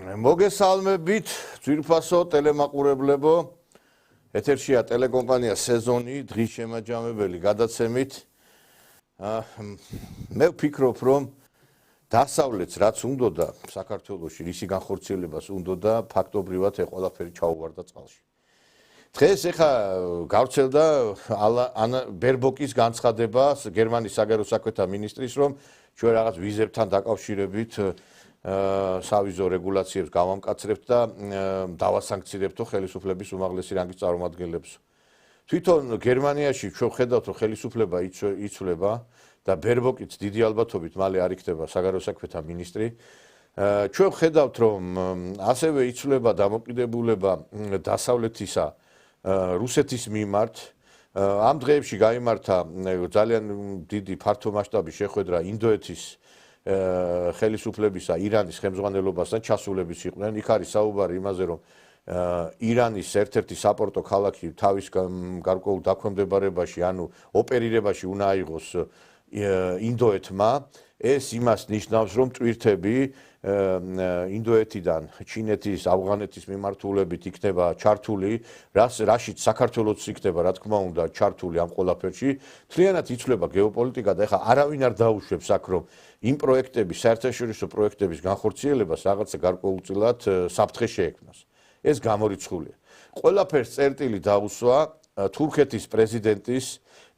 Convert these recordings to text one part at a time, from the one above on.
მოგესალმებით, ძვირფასო ტელემაყურებლებო. ეთერშია ტელეკომპანია სეზონი, დღის შემაჯამებელი გადაცემით. მე ვფიქრობ, რომ დასავლეთს რაც უნდოდა საქართველოში, რისი განხორციელებას უნდოდა, ფაქტობრივად ყველაფერი ჩაუვარდა წყალში. დღეს ეხა გავრცელდა ბერბოკის განცხადება გერმანიის საგარეო საქმეთა მინისტრის, რომ ჩვენ რაღაც ვიზებთან დაკავშირებით სავიზო რეგულაციებს გავამკაცრებთ და დავასანქცირებთ ხელისუფლების უმაღლესი რანგის წარმომადგენლებს. თვითონ გერმანიაში ჩვენ ხედავთ, რომ ხელისუფლება იცვლება და ბერბოკიც დიდი ალბათობით მალე არ იქნება საგარეო საქმეთა მინისტრი. ჩვენ ხედავთ, რომ ასევე იცვლება დამოკიდებულება დასავლეთისა რუსეთის მიმართ. ამ დღეებში გაიმართა ძალიან დიდი ფართომასშტაბი შეხვედრა ინდოეთის ხელისუფლებისა ირანის ხელმძღვანელობასთან ჩასულების იყვნენ. იქ არის საუბარი იმაზე, რომ ირანის ერთ-ერთი საპორტო ქალაქი თავის გარკვეულ დაქვემდებარებაში, ანუ ოპერირებაში უნდა აიღოს ინდოეთმა. ეს იმას ნიშნავს, რომ ტვირთები ინდოეთიდან ჩინეთის, ავღანეთის მიმართულებით იქნება ჩართული, რაშიც საქართველოც იქნება, რა თქმა უნდა, ჩართული ამ ყველაფერში. მთლიანად იცვლება გეოპოლიტიკა და ეხლა არავინ არ დაუშვებს აქ, რომ იმ პროექტების, საერთაშორისო პროექტების განხორციელებას რაღაცა გარკვეულწილად საფრთხე შეექმნას. ეს გამორიცხულია. ყველაფერს წერტილი დაუსვა თურქეთის პრეზიდენტის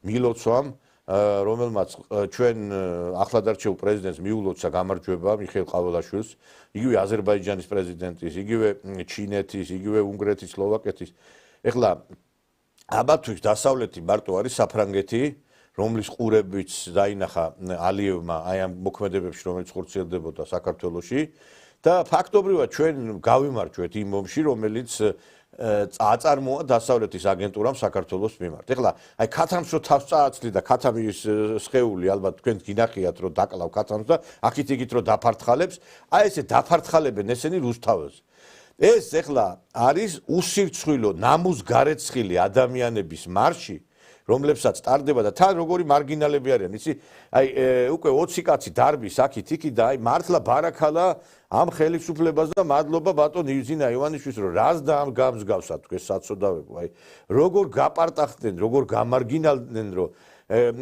მილოცვამ, რომელმაც ჩვენ ახლადარჩეულ პრეზიდენტს მიულოცა გამარჯვება მიხეილ ყაველაშვილს, იგივე აზერბაიჯანის პრეზიდენტის, იგივე ჩინეთის, იგივე უნგრეთის, სლოვაკეთის. ეხლა აბათვის დასავლეთი მარტო არის საფრანგეთი, რომლის ყურებიც დაინახა ალიევმა აი ამ მოქმედებებში, რომელიც ხორციელდებოდა საქართველოში და ფაქტობრივად ჩვენ გავიმარჯვეთ იმ ომში, რომელიც აწარმოა დასავლეთის აგენტურამ საქართველოს მიმართ. ეხლა აი ქათამს რო თავს წააცლი და ქათამის სხეული ალბათ თქვენ გინახიათ რომ დაკლავ ქათამს და აქეთ-იქით რო დაფართხალებს, აი ესე დაფართხალებენ ესენი რუსთაველს. ეს ეხლა არის უსირცხვილო ნამუსგარეცხილი ადამიანების მარში, რომლებსაც ტარდება და თან როგორი მარგინალები არიან. იცი, აი უკვე 20 კაცი დარბის აქით-იქით და აი მართლა ბარაქალა ამ ხელისუფლებას და მადლობა ბატონ ივზინა ივანიშვილს, რომ რას და ამ გამსგავსად თქვენ საწოდავებო. აი როგორ გაპარტახდნენ, როგორ გამარგინალდნენ, რომ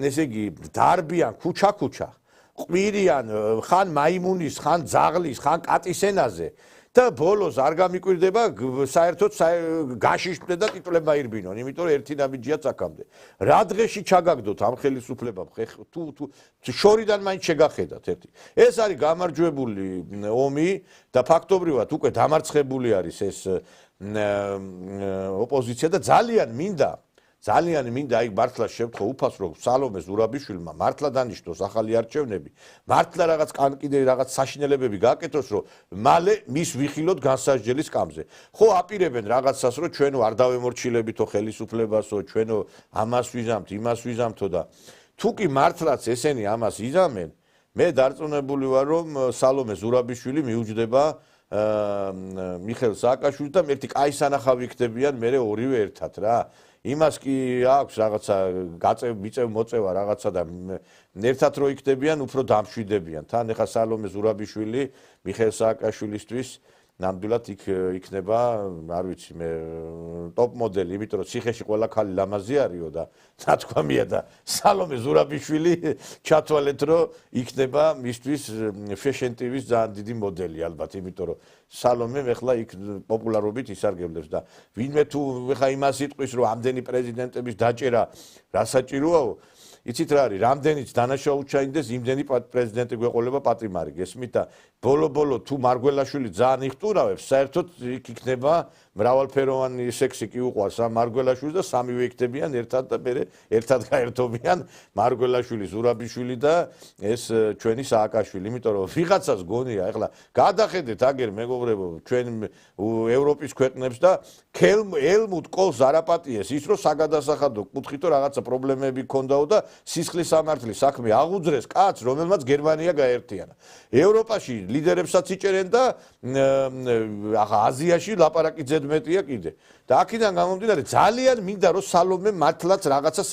ესე იგი დარბიან ქუჩა-ქუჩა, ყვირიან ხან მაიმუნის, ხან ძაღლის, ხან კატის ენაზე. და ბოლოს არ გამიკვირდება საერთოდ გაშიშვლენ და ტიტულებმა ირბინონ, იმიტომ რომ ერთი ნაბიჯია აქამდე. რა დღეში ჩაგაგდოთ ამ ხელისუფლებამ, თუ შორიდან მაინც შეგახედათ ერთი. ეს არის გამარჯვებული ომი და ფაქტობრივად უკვე დამარცხებული არის ეს ოპოზიცია და ძალიან მინდა აი მართლა შევთხოვ უფას, რომ სალომე ზურაბიშვილმა მართლა დანიშნოს ახალი არჩევნები, მართლა რაღაც კიდე რაღაც საშინელებები გააკეთოს, რომ მალე მის ვიხილოთ განსასჯელის სკამზე. ხო აპირებენ რაღაცას, რომ ჩვენო არ დავემორჩილებითო ხელისუფლებასო, ჩვენო ამას ვიზამთ, იმას ვიზამთო და თუ კი მართლაც ესენი ამას იზამენ, მე დარწმუნებული ვარ, რომ სალომე ზურაბიშვილი მიუჯდება მიხეილ სააკაშვილთან ერთი კაი სანახავი იქნებიან მერე ორივე ერთად რა. იმას კი აქვს რაღაცა მიწევ მოწევა რაღაცა და ერთად რო იქნებიან, უფრო დამშვიდებიან. თან ეხა სალომე ზურაბიშვილი მიხეილ სააკაშვილისთვის ნამდვილად იქნება, არ ვიცი მე, ტოპ მოდელი, იმიტომ რომ ციხეში ყველა ქალი ლამაზი არისო და ნათქვამია და სალომე ზურაბიშვილი ჩათვალეთ, რომ იქნება მისთვის fashion TV-ს ძალიან დიდი მოდელი ალბათ, იმიტომ რომ სალომე ეხლა იქ პოპულარობით ისარგებლებს და ვინმე თუ ეხა იმას იტყვის, რომ ამდენი პრეზიდენტების დაჭერა რა საჭიროაო, იცით რა არის, რამდენიც დანაშაული ჩაინდეს, იმდენი პრეზიდენტი გვეყოლება პატრიმარი, გესმით და ბოლო-ბოლო თუ მარგველაშვილი ძალიან იხტურავებს, საერთოდ იქ იქნება მრავალფეროვანი სექსი კი უყვარს ამ მარგველაშვილს და სამივე იქნებიან ერთად და მე ერთად გაერთობიან მარგველაშვილი, ზურაბიშვილი და ეს ჩვენი სააკაშვილი, იმიტომ რომ ვიღაცას გონია, ეხლა გადახედეთ აგერ მეგობრებო, ჩვენ ევროპის ქვეყნებს და ელმუტ კოლს არაპატიეს ის რომ საგადასახადო კუთხითო რაღაცა პრობლემები ქონდაო და სისხლის სამართლის საქმე აღუძრეს კაცს, რომელმაც გერმანია გაერთიანა. ევროპაში ლიდერებსაც იჭერენ და აზიაში ლაპარაკი ძედ მეტია კიდე. და აქედან გამომდინარე ძალიან მინდა რომ სალომე მართლაც რაღაცა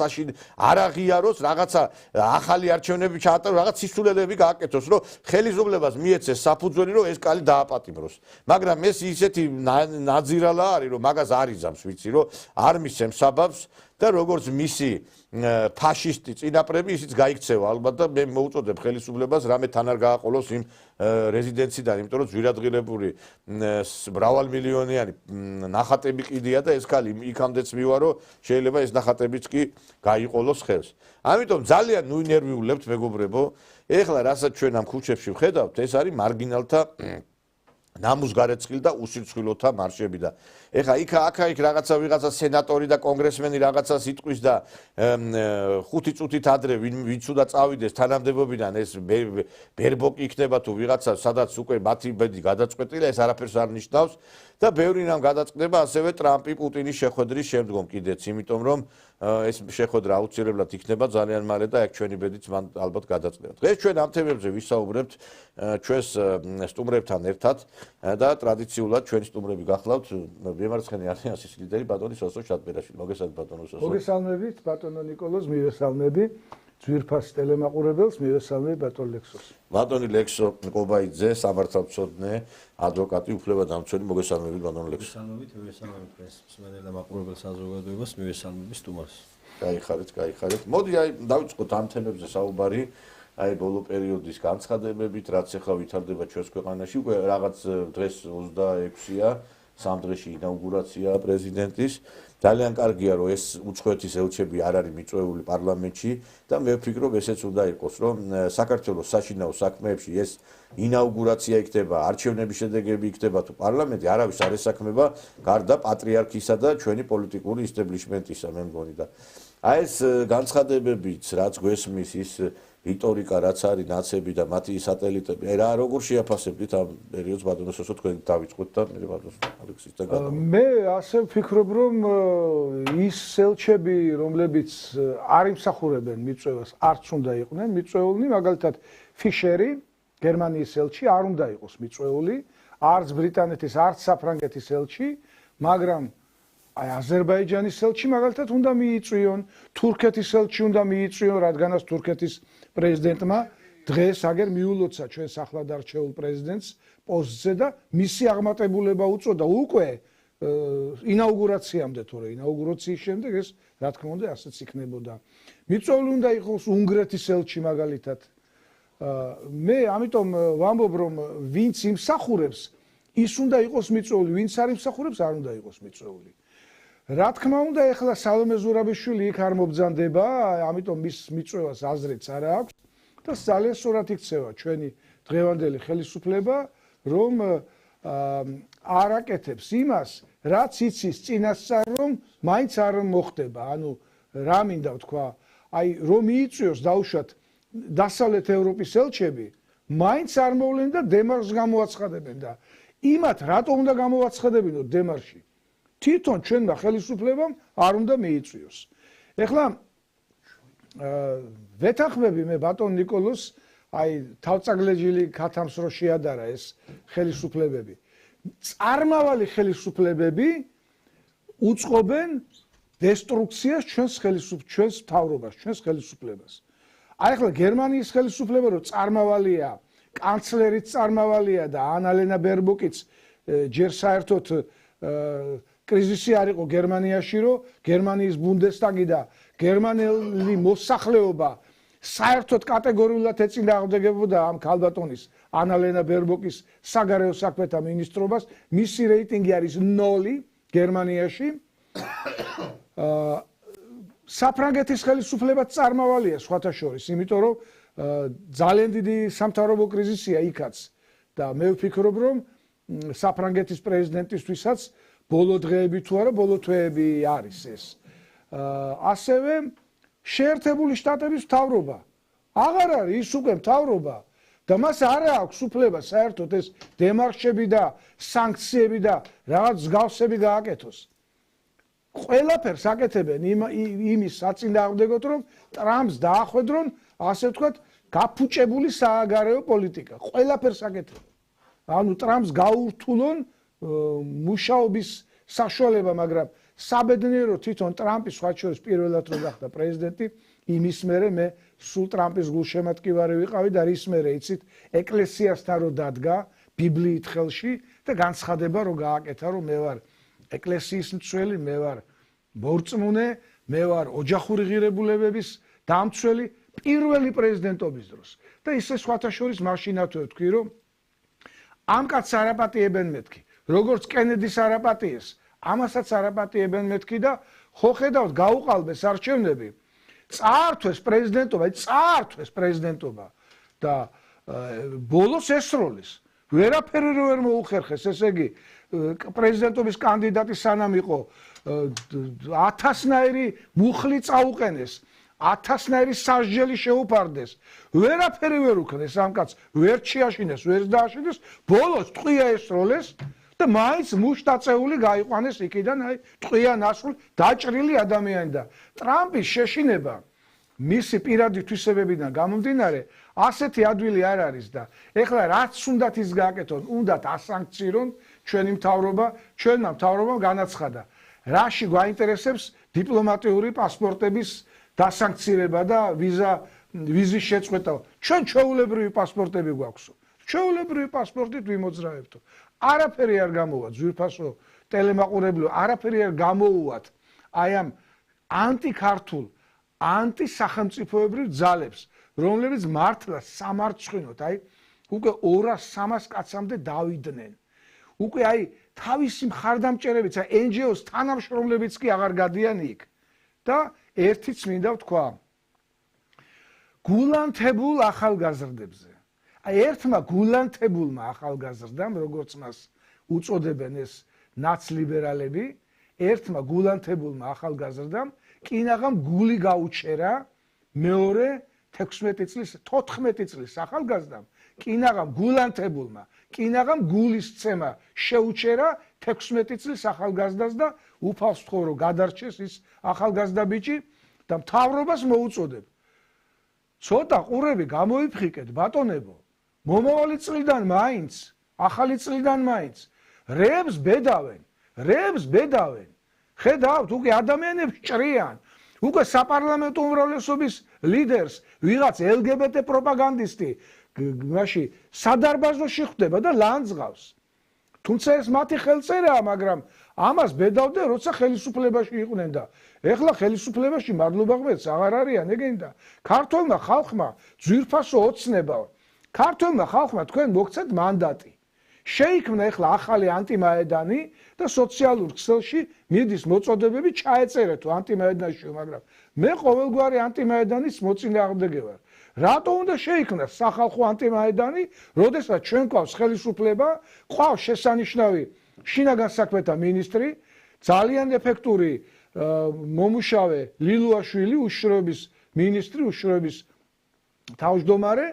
არ აღიაროს, რაღაცა ახალი არჩევნები ჩაატაროს, რაღაც სისულელეები გააკეთოს, რომ ხელისუფლებას მიეცეს საფუძველი, რომ ეს კალი დააპატიმროს. მაგრამ ეს ისეთი ნაძირალა არის, რომ მაგას არ იზამს, ვიცი, რომ არ მისცემს საბაბს და როგორც მისი ფაშისტი წინაპრები ისიც გაიქცევა ალბათ და მე მოუწოდებ ხელისუფლებას რამე თან არ გააყოლოს იმ რეზიდენციდან, იმიტომ რომ ძვირადღირებული მრავალმილიონიანი ნახატები ყიდია და ეს კალი იქამდეც მივა, რომ შეიძლება ეს ნახატებიც კი გაიყოლოს ხელს. ამიტომ ძალიან ნუინერვიულებთ მეგობრებო, ეხლა რასაც ჩვენ ამ ქუჩებში ვხედავთ, ეს არის მარგინალთა ნამუსგარეცხილ და უსირცხვილოთა მარშები და ეხა იქ რაღაცა სენატორი და კონგრესმენი რაღაცა სიტყვის და 5 წუთით ადრე ვინც უნდა წავიდეს თანამდებობიდან ეს ბერბოკი იქნება თუ ვიღაცა სადაც უკვე მათი ბედი გადაწყვეტილა ეს არაფერს არ ნიშნავს და ბევრი რამ გადაწყდება ასევე ტრამპი პუტინის შეხვედრის შემდგომ კიდეც იმიტომ რომ ეს შეხვედრა აუცილებლად იქნება ძალიან მალე და აქ ჩვენი ბედიც მან ალბათ გადაწყდება. დღეს ჩვენ ამ თემებზე ვისაუბრებთ ჩვენს სტუმრებთან ერთად და ტრადიციულად ჩვენი სტუმრები გახლავთ მემარცხენე ალიანსის ლიდერი ბატონი სოსო შატბერაშვილი. მოგესალმებით ბატონო სოსო. მოგესალმებით ბატონო ნიკოლოზ, მივესალმები ძვირფას ტელემაყურებელს, მივესალმები ბატონ ლექსოს. ბატონი ლექსო ყობაიძე, სამართალმცოდნე, ადვოკატი, უფლებადამცველი, მოგესალმებით ბატონო ლექსო. მივესალმებით დღეს მსმენელ და მაყურებელ საზოგადოებას, მივესალმებით სტუმარს. გაიხარეთ. მოდი აი დავიწყოთ ამ თემებზე საუბარი. აი ბოლო პერიოდის განცხადებებით, რაც ახლა ვითარდება ჩვენს ქვეყანაში, უკვე რაღაც დღეს 26-ია, 3 დღეში ინაუგურაცია პრეზიდენტის. ძალიან კარგია, რომ ეს უცხოეთის ელჩები არ არის მიწვეული პარლამენტში და მე ვფიქრობ, ესეც უნდა იყოს, რომ საქართველოს საშინაო საქმეებში ეს ინაუგურაცია იქნება, არჩევნების შედეგები იქნება თუ პარლამენტი, არავის არ ესაქმება, გარდა პატრიარქისა და ჩვენი პოლიტიკური ისტაბლიშმენტისა, მე მგონი და აი ეს განცხადებებიც, რაც გვესმის ის რიტორიკა რაც არის ნაცები და მათი სატელიტები. აი რა როგორ შეაფასებთ ამ პერიოდს ბატონო სოსო თქვენ დავიწყოთ და მე ბატონო ალექსისთან გადავიდეთ. მე ასე ვფიქრობ რომ ის ელჩები რომლებიც არ იმსახურებენ მიწვევას არც უნდა იყვნენ მიწვეულნი, მაგალითად ფიშერი გერმანიის ელჩი არ უნდა იყოს მიწვეული, არც ბრიტანეთის, არც საფრანგეთის ელჩი, მაგრამ აი აზერბაიჯანის ელჩი მაგალითად უნდა მიიწვიონ, თურქეთის ელჩი უნდა მიიწვიონ, რადგანაც თურქეთის პრეზიდენტმა დღეს აგერ მიულოცა ჩვენს ახლად არჩეულ პრეზიდენტს პოსტზე და მისი აღმატებულება უწოდა უკვე ინაუგურაციამდე, თორე ინაუგურაციის შემდეგ ეს რა თქმა უნდა ასეც იქნებოდა. მიწვეული უნდა იყოს უნგრეთის ელჩი მაგალითად. მე ამიტომ ვამბობ რომ ვინც იმსახურებს ის უნდა იყოს მიწვეული, ვინც არ იმსახურებს არ უნდა იყოს მიწვეული. რა თქმა უნდა ეხლა სალომე ზურაბიშვილი იქ არ მობრძანდება, ამიტომ მის მიწვევას აზრიც არ აქვს და ძალიან სწორად იქცევა ჩვენი დღევანდელი ხელისუფლება, რომ არ აკეთებს იმას, რაც იცის წინასწარ რომ მაინც არ მოხდება. ანუ რა მინდა ვთქვა, აი რომ მიიწვიოს დაუშვათ დასავლეთ ევროპის ელჩები, მაინც არ მოვლენ და დემარშს გამოაცხადებენ და იმათ რატომ უნდა გამოაცხადებინო დემარში? თვითონ ჩვენმა ხელისუფლებამ არ უნდა მიიწვიოს. ეხლა ვეთანხმები მე ბატონ ნიკოლოს, აი თავწაგლეჯილი ქათამს რო შეადარა ეს ხელისუფლებები. წარმავალი ხელისუფლებები უწყობენ დესტრუქციას ჩვენს მთავრობას, ჩვენს ხელისუფლებას. აი ეხლა გერმანიის ხელისუფლება რო წარმავალია, კანცლერიც წარმავალია და ანალენა ბერბოკიც ჯერ საერთოდ კრიზისი არ იყო გერმანიაში, რომ გერმანიის ბუნდესტაგი და გერმანელი მოსახლეობა საერთოდ კატეგორიულად ეწინააღმდეგებოდა ამ ქალბატონის ანალენა ბერბოკის საგარეო საქმეთა მინისტრობას, მისი რეიტინგი არის 0 გერმანიაში. საფრანგეთის ხელისუფლება წარმავალია სხვათა შორის, იმიტომ რომ ძალიან დიდი სამთავრობო კრიზისია იქაც და მე ვფიქრობ, რომ საფრანგეთის პრეზიდენტისთვისაც ბოლო დღეები თუ არა, ბოლო თვეები არის ეს. ასევე შეერთებული შტატების მთავრობა აღარ არის ის უკვე მთავრობა და მას არ აქვს უფლება საერთოდ ეს დემარშები და სანქციები და რაღაც მსგავსები გააკეთოს. ყველაფერს აკეთებენ იმის საწინააღმდეგოდ, რომ ტრამპს დაახვედრონ, ასე ვთქვათ, გაფუჭებული სააგარეო პოლიტიკა. ყველაფერს აკეთებენ. ანუ ტრამპს გაურთულონ მუშაობის საშუალება, მაგრამ საბედნიერო თვითონ ტრამპი სხვა შორის პირველად რო გახდა პრეზიდენტი, იმის მერე მე სულ ტრამპის გულშემატკივარი ვიყავი და რის მერე იცით, ეკლესიასთან რო დადგა ბიბლიით ხელში და განცხადება რო გააკეთა, რომ მე ვარ ეკლესიის მცველი, მე ვარ მორწმუნე, მე ვარ ოჯახური ღირებულებების დამცველი პირველი პრეზიდენტობის დროს. და ისე სხვათა შორის მაშინათვე ვთქვი, რომ ამ კაცს არაპატიებენ მეთქი, როგორც კენედის არაპატიეს, ამასაც არაპატიებენ მეთქი და ხო ხედავთ გაუყალბეს არჩევნები, წაართვეს პრეზიდენტობა და ბოლოს ესროლის. ვერაფერი ვერ მოუხერხეს, ესე იგი პრეზიდენტობის კანდიდატი სანამ იყო 1000-ნაირი მუხლი წაუყენეს, 1000-ნაირი სასჯელი შეუფარდეს, ვერაფერი ვერ უქნეს ამ კაცს, ვერ შეაშინეს, ვერ დააშინეს, ბოლოს ტყვია ესროლეს და მაინც მუშტაწეული გაიყვანეს იქიდან, აი ტყვია ნასული დაჭრილი ადამიანი და ტრამპის შეშინება მისი პირადი თვისებებიდან გამომდინარე ასეთი ადვილი არ არის და ეხლა რაც უნდათ ის გააკეთონ, უნდათ ასანქცირონ ჩვენი მთავრობა, ჩვენმა მთავრობამ განაცხადა, რაში გვაინტერესებს დიპლომატიური პასპორტების დასანქცირება და ვიზის შეწყვეტა. ჩვენ ჩვეულებრივი პასპორტები გვაქვსო. ჩვეულებრივი პასპორტით ვიმოძრავებთო. არაფერი არ გამოვა ძვირფასო ტელემაყურებელო, არაფერი არ გამოუვათ აი ამ ანტიქართულ, ანტისახელმწიფოებრივ ძალებს, რომლებიც მართლა სამარცხვინოთ, აი უკვე 200-300 კაცამდე დავიდნენ. უკვე აი თავისი მხარდამჭერებიც, აი NGO-ს თანამშრომლებიც კი აღარ გადიან იქ. და ერთიც მინდა ვთქვა. გულანთებულ ახალგაზრდებზე. აი ერთმა გულანთებულმა ახალგაზრდამ, როგორც მას უწოდებენ ეს ნაცლიბერალები, ერთმა გულანთებულმა ახალგაზრდამ კინაღამ გული გაუჩერა მეორე 16 წლის 14 წლის ახალგაზრდამ კინაღამ გულანთებულმა კინაღამ გულის წემა შეუჩერა 16 წლის ახალგაზრდას და უფალს თქო რომ გადარჩეს ის ახალგაზრდა ბიჭი და მთავრობას მოუწოდებ ცოტა ყურები გამოიფხიკეთ ბატონებო მომავალი წლიდან მაინც ახალი წლიდან მაინც რებს ბედავენ ხედავთ უკვე ადამიანებს ჭრიან უკვე საპარლამენტო უმრავლესობის ლიდერს ვიღაც LGBT პროპაგანდისტი მაშინ სადარბაზოში ხვდება და ლანძღავს თუმცა ეს მათი ხელწერაა მაგრამ ამას ბედავდნენ როცა ხელისუფლებაში იყვნენ და ეხლა ხელისუფლებაში მადლობა ღმერთს აღარ არიან ეგენდა ქართულმა ხალხმა ძვირფასო ოცნება ქართულმა ხალხმა თქვენ მოგცეთ მანდატი შეიქმნა ეხლა ახალი ანტიმაედანი და სოციალურ ქსელში მიდის მოწოდებები ჩაეწერეთო ანტიმაედანში მაგრამ მე ყოველგვარი ანტიმაედანის მოწინააღმდეგე ვარ რატო უნდა შეიქმნას სახალხო ანტიმაედანი როდესაც ჩვენ გვაქვს ხელისუფლება ყავს შესანიშნავი შინაგან საქმეთა მინისტრი ძალიან ეფექტური მომუშავე ლილუაშვილი უშროების მინისტრი უშროების თავმჯდომარე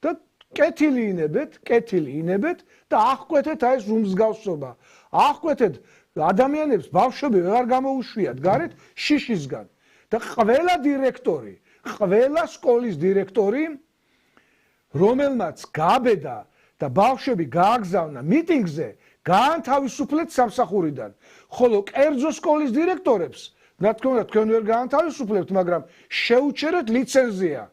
და კეთილი ინებეთ და აღკვეთეთ აი ეს უმსგავსობა აღკვეთეთ ადამიანებს ბავშვები ვერ გამოუშვიათ გარეთ შიშისგან და ყველა დირექტორი ყველა სკოლის დირექტორი რომელმაც გაბედა და ბავშვები გააგზავნა მიტინგზე გაანთავისუფლეთ სამსახურიდან ხოლო კერძო სკოლის დირექტორებს რა თქმა უნდა თქვენ ვერ გაანთავისუფლებთ მაგრამ შეუჩერეთ ლიცენზია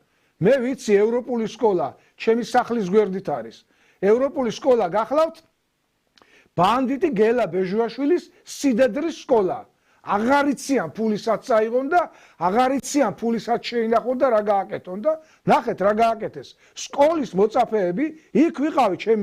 მე ვიცი ევროპული სკოლა ჩემი სახლის გვერდით არის ევროპული სკოლა გახლავთ ბანდიტი გელა ბეჟუაშვილის სიდედრის სკოლა აღარ იციან ფულისაც წაიღონ და აღარ იციან ფულისაც შეინახონ და რა გააკეთონ და ნახეთ რა გააკეთეს სკოლის მოწაფეები იქ ვიყავი ჩემ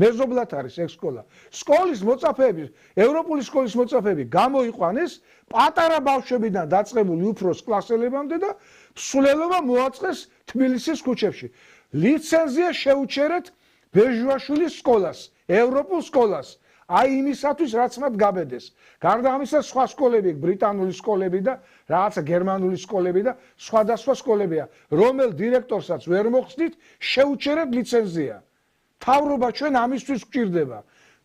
მეზობლად არის ეს სკოლა სკოლის მოწაფეები ევროპული სკოლის მოწაფეები გამოიყვანეს პატარა ბავშვებიდან დაწყებული უფროს კლასელებამდე და სულელობა მოაწყეს თბილისის ქუჩებში ლიცენზია შეუჩერეთ ბეჟუაშვილის სკოლას ევროპულ სკოლას აი იმისათვის რაც მათ გაბედეს. გარდა ამისა სხვა სკოლები, ბრიტანული სკოლები და რაღაცა გერმანული სკოლები და სხვადასხვა სკოლებია, რომელ დირექტორსაც ვერ მოხსნით, შეუჩერეთ ლიცენზია. მთავრობა ჩვენ ამისთვის გვჭირდება.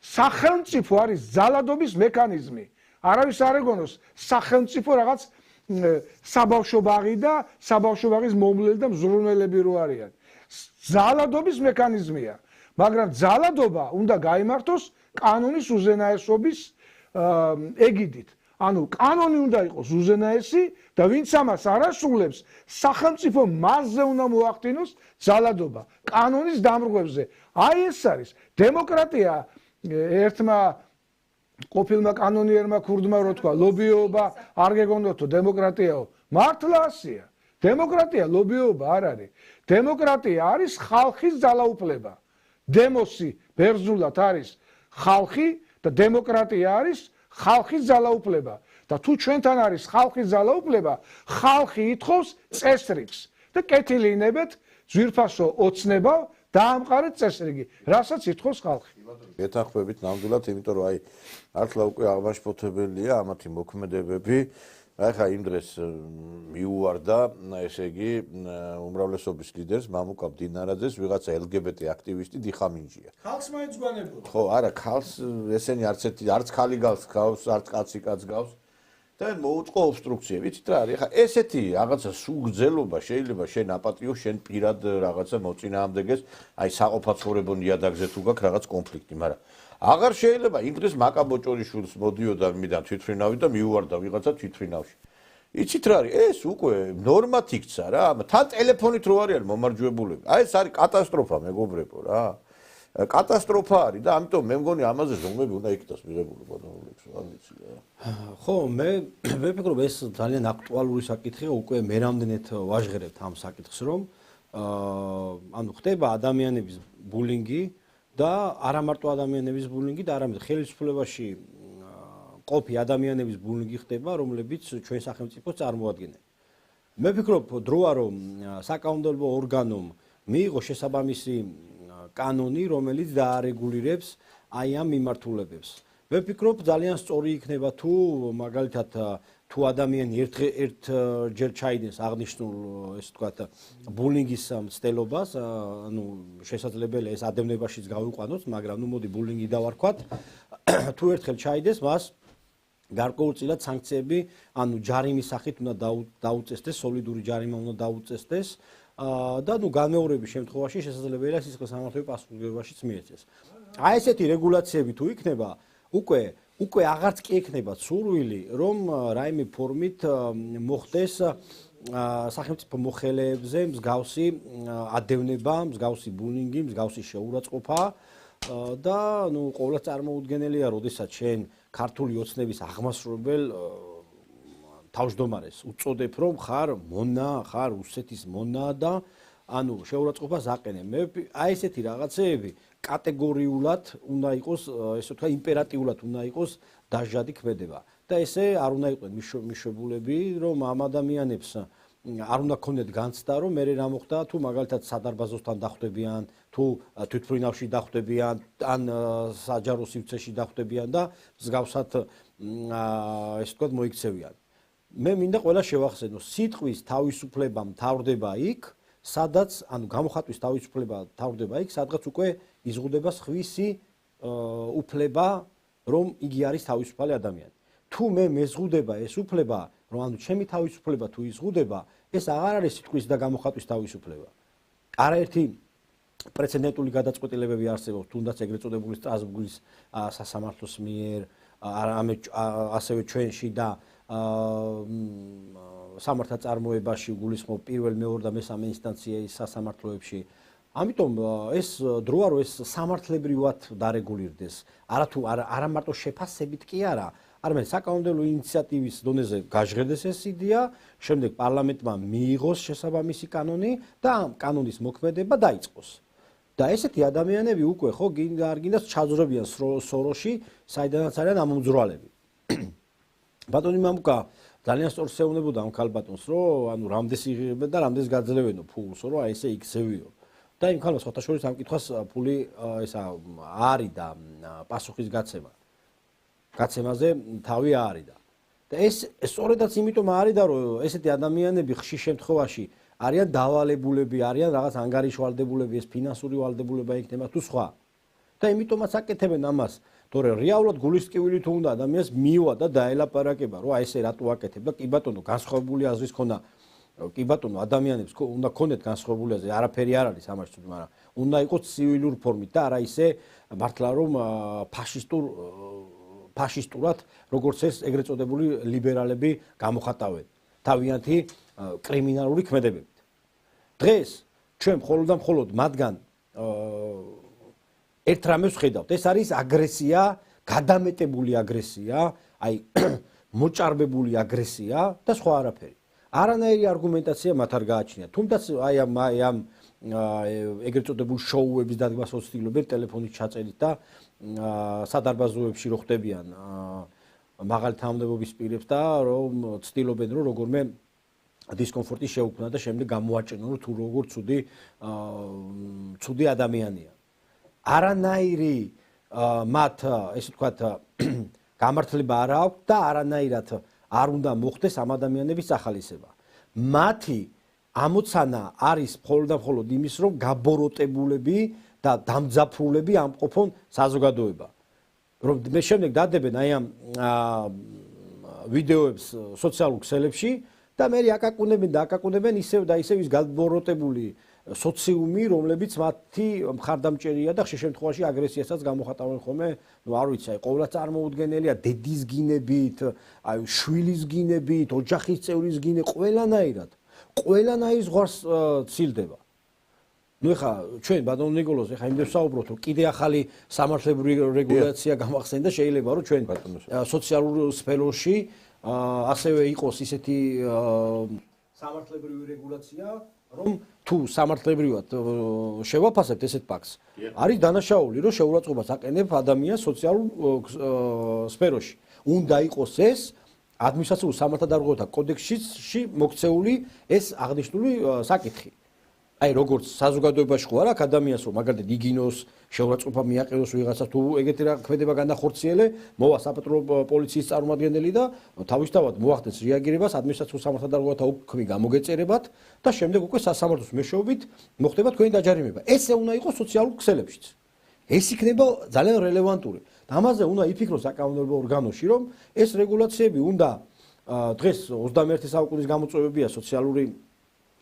სახელმწიფო არის ძალადობის მექანიზმი. არავის არ ეგონოს სახელმწიფო რაღაც საბავშვო ბაღი და საბავშვო ბაღის მომვლელი და მზრუნველები რო არიან. ძალადობის მექანიზმია, მაგრამ ძალადობა უნდა გაიმართოს კანონის უზენაესობის ეგიდით. ანუ კანონი უნდა იყოს უზენაესი და ვინც ამას არ ასრულებს, სახელმწიფო მასზე უნდა მოახდინოს ძალადობა კანონის დამრღვევზე. აი ეს არის დემოკრატია. ერთმა ყოფილმა კანონიერმა ქურდმა რო თქვა, ლობიოობა არ გეგონდათო დემოკრატიაო. მართლა ასეა. დემოკრატია ლობიოობა არ არის. დემოკრატია არის ხალხის ძალაუფლება. დემოსი ბერძნულად არის ხალხი და დემოკრატია არის ხალხის ძალაუფლება და თუ ჩვენთან არის ხალხის ძალაუფლება, ხალხი ითხოვს წესრიგს და კეთილინებეთ ძვირფასო ოცნება დაამყარეთ წესრიგი, რასაც ითხოვს ხალხი. ეთანხმებით ნამდვილად, იმიტომ რომ აი მართლა უკვე აღმაშფოთებელია ამათი მოქმედებები. აი ხა იმ დღეს მიუვარდა, ესე იგი, უმრავლესობის ლიდერს მამუკა მდინარაძეს ვიღაცა LGBT აქტივისტი დიხამინჯია. ხალხს მაინც გვანებოდა. ხო, არა, ხალხს ესენი არც ხალი გავს, არც კაცი კაც გავს. და მოუწყო ობსტრუქცია. ვიცით რა არის? ხა ესეთი რაღაცა სუგრძელობა შეიძლება შენ აპატიო, შენ პირად რაღაცა მოწინააღმდეგეს, აი საყოფაცხოვრებო ნიადაგზე თუ გაქვს რაღაც კონფლიქტი, მაგრამ აღარ შეიძლება იმ დღეს მაკაბოჭორიშვილს მოდიოდა მიდან თვითმფრინავი და მიუვარდა ვიღაცა თვითმფრინავში. იცით რა არის? ეს უკვე ნორმად იქცა რა. თან ტელეფონით რო არიან მომარჯვებულები. აი ეს არის კატასტროფა, მეგობრებო რა. კატასტროფა არის და ამიტომ მე მგონი ამაზე ზომები უნდა იქნას მიღებული ბოდოულებს, არ ვიცი რა. ხო, მე ვფიქრობ ეს ძალიან აქტუალური საკითხია, უკვე მე რამდენად ვაჟღერებთ ამ საკითხს, რომ ანუ ხდება ადამიანების ბულინგი და არა მარტო ადამიანების ბულინგი და არამედ ხელისუფლებაში ყოფი ადამიანების ბულინგი ხდება, რომლებიც ჩვენ სახელმწიფოს წარმოადგენენ. მე ვფიქრობ, დროა რომ საკანონმდებლო ორგანომ მიიღო შესაბამისი კანონი, რომელიც დაარეგულირებს აი ამ მიმართულებებს. მე ვფიქრობ, ძალიან სწორი იქნება თუ მაგალითად თუ ადამიანი ერთჯერ ჩაიდენს აღნიშნულ ესე ვთქვათ ბულინგის მცდელობას, ანუ შესაძლებელია ეს ადევნებაშიც გავიყვანოთ, მაგრამ ნუ მოდი ბულინგი დავარქვათ, თუ ერთხელ ჩაიდეს, მას გარკვეულწილად სანქციები, ანუ ჯარიმის სახით უნდა დაუწესდეს, სოლიდური ჯარიმა უნდა დაუწესდეს. და ნუ განმეორების შემთხვევაში შესაძლებელია სისხლის სამართლებრივ პასუხისმგებლობაშიც მიეცეს. აი ესეთი რეგულაციები თუ იქნება, უკვე აღარც კი ექნება სურვილი, რომ რაიმე ფორმით მოხდეს სახელმწიფო მოხელეებზე მსგავსი ადევნება, მსგავსი ბულინგი, მსგავსი შეურაცხყოფა და ნუ ყოველას წარმოუდგენელია, როდესაც შენ ქართული ოცნების აღმასრულებელ თავმჯდომარეს უწოდებ, რომ ხარ მონა, ხარ რუსეთის მონა და ანუ შეურაცხყოფას აყენებ. მე აი ესეთი რაღაცეები კატეგორიულად უნდა იყოს, ესე ვთქვა, იმპერატიულად უნდა იყოს დაჟადი ქმედება. და ესე არ უნდა იყვნენ მიშვებულები, რომ ამ ადამიანებს არ უნდა ქონდეთ განცდა, რომ მე რა მოხდა, თუ მაგალითად სადარბაზოსთან დახვდებიან, თუ თვითმფრინავში დახვდებიან, ან საჯარო სივრცეში დახვდებიან და მსგავსად ესე ვთქვათ მოიქცევიან. მე მინდა ყველა შევახსენო, სიტყვის თავისუფლება მთავრდება იქ, სადაც, ანუ გამოხატვის თავისუფლება მთავრდება იქ, სადღაც უკვე იზღუდება სხვისი უფლება, რომ იგი არის თავისუფალი ადამიანი. თუ მე მეზღუდება ეს უფლება, რომ ანუ ჩემი თავისუფლება თუ იზღუდება, ეს აღარ არის სიტყვის და გამოხატვის თავისუფლება. არაერთი პრეცედენტული გადაწყვეტილებები არსებობს, თუნდაც ეგრეთ წოდებული სტრასბურგის სასამართლოს მიერ, ასევე ჩვენში და სამართალ წარმოებაში გულისხმობ პირველ, მეორე და მესამე ინსტანციის სასამართლოებში. ამიტომ ეს დროა რომ ეს სამართლებრივად დარეგულირდეს, არა მარტო შეფასებით კი არა, არამედ საკანონმდებლო ინიციატივის დონეზე გაჟღერდეს ეს იდეა, შემდეგ პარლამენტმა მიიღოს შესაბამისი კანონი და ამ კანონის მოქმედება დაიწყოს. და ესეთი ადამიანები უკვე ხო გინდა არ გინდა ჩაძრებიან სოროში, საიდანაც არიან ამომძვრალები. ბატონი მამუკა ძალიან სწორს ეუბნებოდა ამ ქალბატონს, რომ ანუ რამდენს იღებენ და რამდენს გაძლევენო ფულს, რომ აი ესე იქცევიო. და იმ ქალმა სხვათა შორის ამ კითხვას ფული ესა არის და პასუხის გაცემაზე თავი არის და ეს სწორედაც იმიტომ არის და რომ ესეთი ადამიანები ხშირ შემთხვევაში არიან დავალებულები, არიან რაღაც ანგარიშვალდებულები, ეს ფინანსური ვალდებულება იქნება თუ სხვა. და იმიტომაც აკეთებენ ამას, თორე რეალურად გულისწყივილი თუ უნდა ადამიანს მივა და დაელაპარაკება, რომ აი ესე რატო აკეთებ და კი ბატონო განსხვავებული აზრის ქონა, კი ბატონო ადამიანებს უნდა ქონდეთ განსხვავებული აზრი, არაფერი არ არის ამაში, მაგრამ უნდა იყოს ცივილურ ფორმით და არა ისე მართლა რომ ფაშისტურ ფაშისტურად, როგორც ეს ეგრეთ წოდებული ლიბერალები გამოხატავენ თავიანთი კრიმინალური ქმედებებით. დღეს ჩვენ მხოლოდ და მხოლოდ მათგან ერთ რამეს ვხედავთ, ეს არის აგრესია, გადამეტებული აგრესია, აი მოჭარბებული აგრესია და სხვა არაფერი. არანაირი არგუმენტაცია მათ არ გააჩნიათ. თუმცა აი ამ ეგრეთ წოდებულ შოუების დადგმას ვცდილობენ ტელეფონის ჩაწერით და სადარბაზოებში რო ხდებიან მაღალი თანამდებობის პირებს და რომ ვცდილობენ რომ როგორმე დისკომფორტი შეუქმნა და შემდეგ გამოაჩენონ რომ თუ როგორ ცუდი ადამიანია. არანაირი მათ ესე ვთქვათ გამართლება არ აქვს და არანაირად არ უნდა მოხდეს ამ ადამიანების ახალისება. მათი ამოცანა არის მხოლოდ და მხოლოდ იმის რომ გაბოროტებულები და დამძაფრულები ამყოფონ საზოგადოება. რომ მე შემდეგ დადებენ აი ამ ვიდეოებს სოციალურ ქსელებში და მე აკაკუნებენ ისევ და ისევ ის გაბოროტებული სოციუმი, რომლებიც მათი მხარდამჭერია და ხშირ შემთხვევაში აგრესიასაც გამოხატავენ ხოლმე, ნუ არ ვიცი, აი ყოველას წარმოუდგენელია დედის გინებით, აი შვილის გინებით, ოჯახის წევრის გინებით, ყველანაირ ზღვარს ცილდება. ნუ ეხა ჩვენ ბატონო ნიკოლოზ ეხა იმდენ ვსაუბრობთ, რომ კიდე ახალი სამართლებრივი რეგულაცია გამახსენდა და შეიძლება რომ ჩვენ სოციალურ სფეროში ასევე იყოს ისეთი სამართლებრივი რეგულაცია, რომ თუ სამართლებრივად შევაფასებთ ესეთ ფაქტს, არის დანაშაული, რომ შეურაცხყოფას აყენებ ადამიანს სოციალურ სფეროში. უნდა იყოს ეს ადმინისტრაციულ სამართალდარღვევათა კოდექსში მოქცეული ეს აღნიშნული საკითხი. აი როგორც საზოგადოებაში ხო არ აქვს ადამიანს რომ მაგალითად იგინოს, შეურაცხყოფა მიაყენოს ვიღაცას თუ ეგეთი რა ქმედება განახორციელე, მოვა საპატრულო პოლიციის წარმომადგენელი და თავისთავად მოახდენს რეაგირებას ადმინისტრაციულ სამართალდარღვევათა უქმი გამოგეწერებათ და შემდეგ უკვე სასამართლოს მეშვეობით მოხდება თქვენი დაჯარიმება. ესე უნდა იყოს სოციალურ ქსელებშიც. ეს იქნება ძალიან რელევანტური. და ამაზე უნდა იფიქროს საკანონმდებლო ორგანოში, რომ ეს რეგულაციები უნდა დღეს 21 საუკუნის გამოწვევებია სოციალური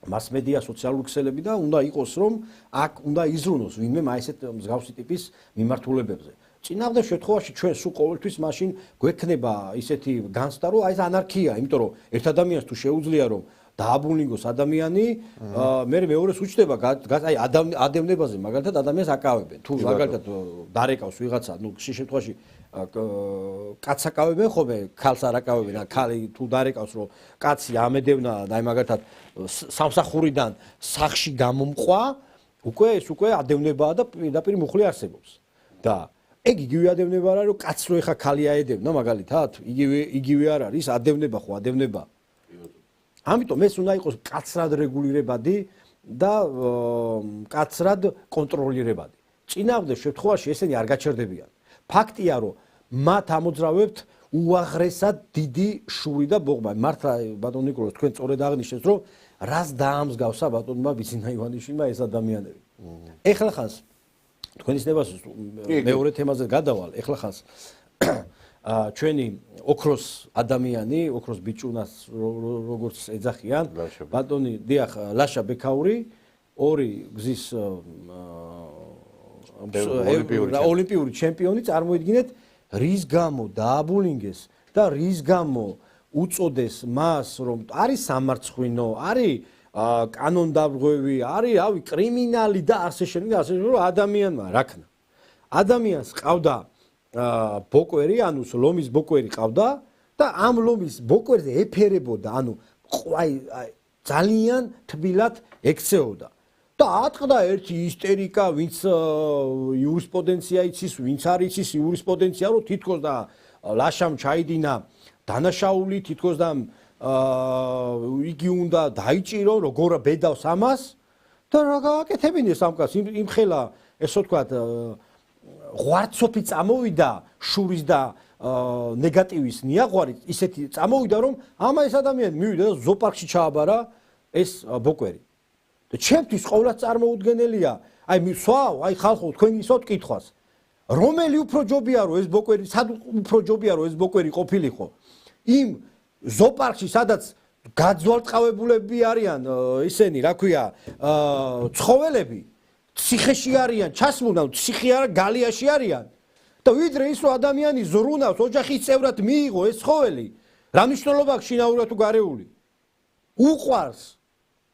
მასმედია, სოციალური ქსელები და უნდა იყოს რომ აქ უნდა იზრუნოს ვინმე ესეთ მსგავსი ტიპის მიმართულებებზე. წინააღმდეგ შემთხვევაში ჩვენ სულ ყოველთვის მაშინ გვექნება ისეთი განცდა, რომ აი ეს ანარქია, იმიტომ რომ ერთ ადამიანს თუ შეუძლია რომ დააბუნინგოს ადამიანი, მე მეორეს უჩნდება აი ადევნებაზე მაგალითად ადამიანს აკავებენ. თუ მაგალითად დარეკავს ვიღაცა, ნუ ხშირ შემთხვევაში კაცს აკავებენ ხოლმე, ქალს არ აკავებენ, ქალი თუ დარეკავს რომ კაცი ამედევნა და აი მაგალითად სამსახურიდან სახში გამომყვა, უკვე ადევნებაა და პირდაპირ მუხლი არსებობს. და ეგ იგივე ადევნება არ არის რომ კაცს რო ეხა ქალი აედევნა მაგალითად, იგივე არ არის ადევნება ხო ადევნება. ამიტომ ეს უნდა იყოს კაცრად რეგულირებადი და კაცრად კონტროლირებადი. წინააღმდეგ შემთხვევაში ესენი არ გაჩერდებიან. ფაქტია რომ მათ ამოძრავებთ უაღრესად დიდი შური და ბოღმა. მართლა ბატონ ნიკოლოზ თქვენ სწორედ აღნიშნეთ რომ რას დაამსგავსა ბატონმა ბიძინა ივანიშვილმა ეს ადამიანები. ეხლა ხანს თქვენის ნებას მეორე თემაზე გადავალ. ეხლა ხანს ჩვენი ოქროს ადამიანი, ოქროს ბიჭუნას როგორც ეძახიან, ბატონი დიახ ლაშა ბექაური, ორი გზის ოლიმპიური ჩემპიონი, წარმოიდგინეთ რის გამო დააბულინგეს და რის გამო უწოდეს მას რომ არის სამარცხვინო, არის კანონდარღვევი, არის რავი კრიმინალი და ასე შემდეგ, რომ ადამიანმა რა ქნა. ადამიანს ყავდა ბოკვერი, ანუ ლომის ბოკვერი ყავდა და ამ ლომის ბოკვერზე ეფერებოდა, ანუ აი ძალიან თბილად ექცეოდა. და ატყდა ერთი ისტერიკა, ვინც იურისპრუდენცია იცის, ვინც არ იცის იურისპრუდენცია, რომ თითქოს და ლაშამ ჩაიდინა დანაშაული, თითქოს და იგი უნდა დაიჭირო, როგორ ბედავს ამას და რა გააკეთებინეს ამ კაცს, იმხელა ესე ვთქვათ ღვარცოფი წამოვიდა შურის და ნეგატივის ნიაღვარი, ისეთი წამოვიდა რომ ამა ეს ადამიანი მივიდა და ზოპარკში ჩააბარა ეს ბოკვერი. და ჩემთვის ყოველას წარმოუდგენელია, აი მსვავ, აი ხალხო, თქვენ ისოთ კითხვას. რომელი უფრო ჯობია რომ ეს ბოკვერი, სად უფრო ჯობია რომ ეს ბოკვერი ყოფილიყო? იმ ზოპარკში, სადაც გაძვალტყავებულები არიან ისინი, რა ქვია, ცხოველები, ციხეში არიან, ჩასმულან, ციხე არა, გალიაში არიან. და ვიდრე ის რომ ადამიანი ზრუნავს ოჯახის წევრად მიიღო ეს ცხოველი რა მნიშვნელობა აქვს შინაურად თუ გარეული უყვარს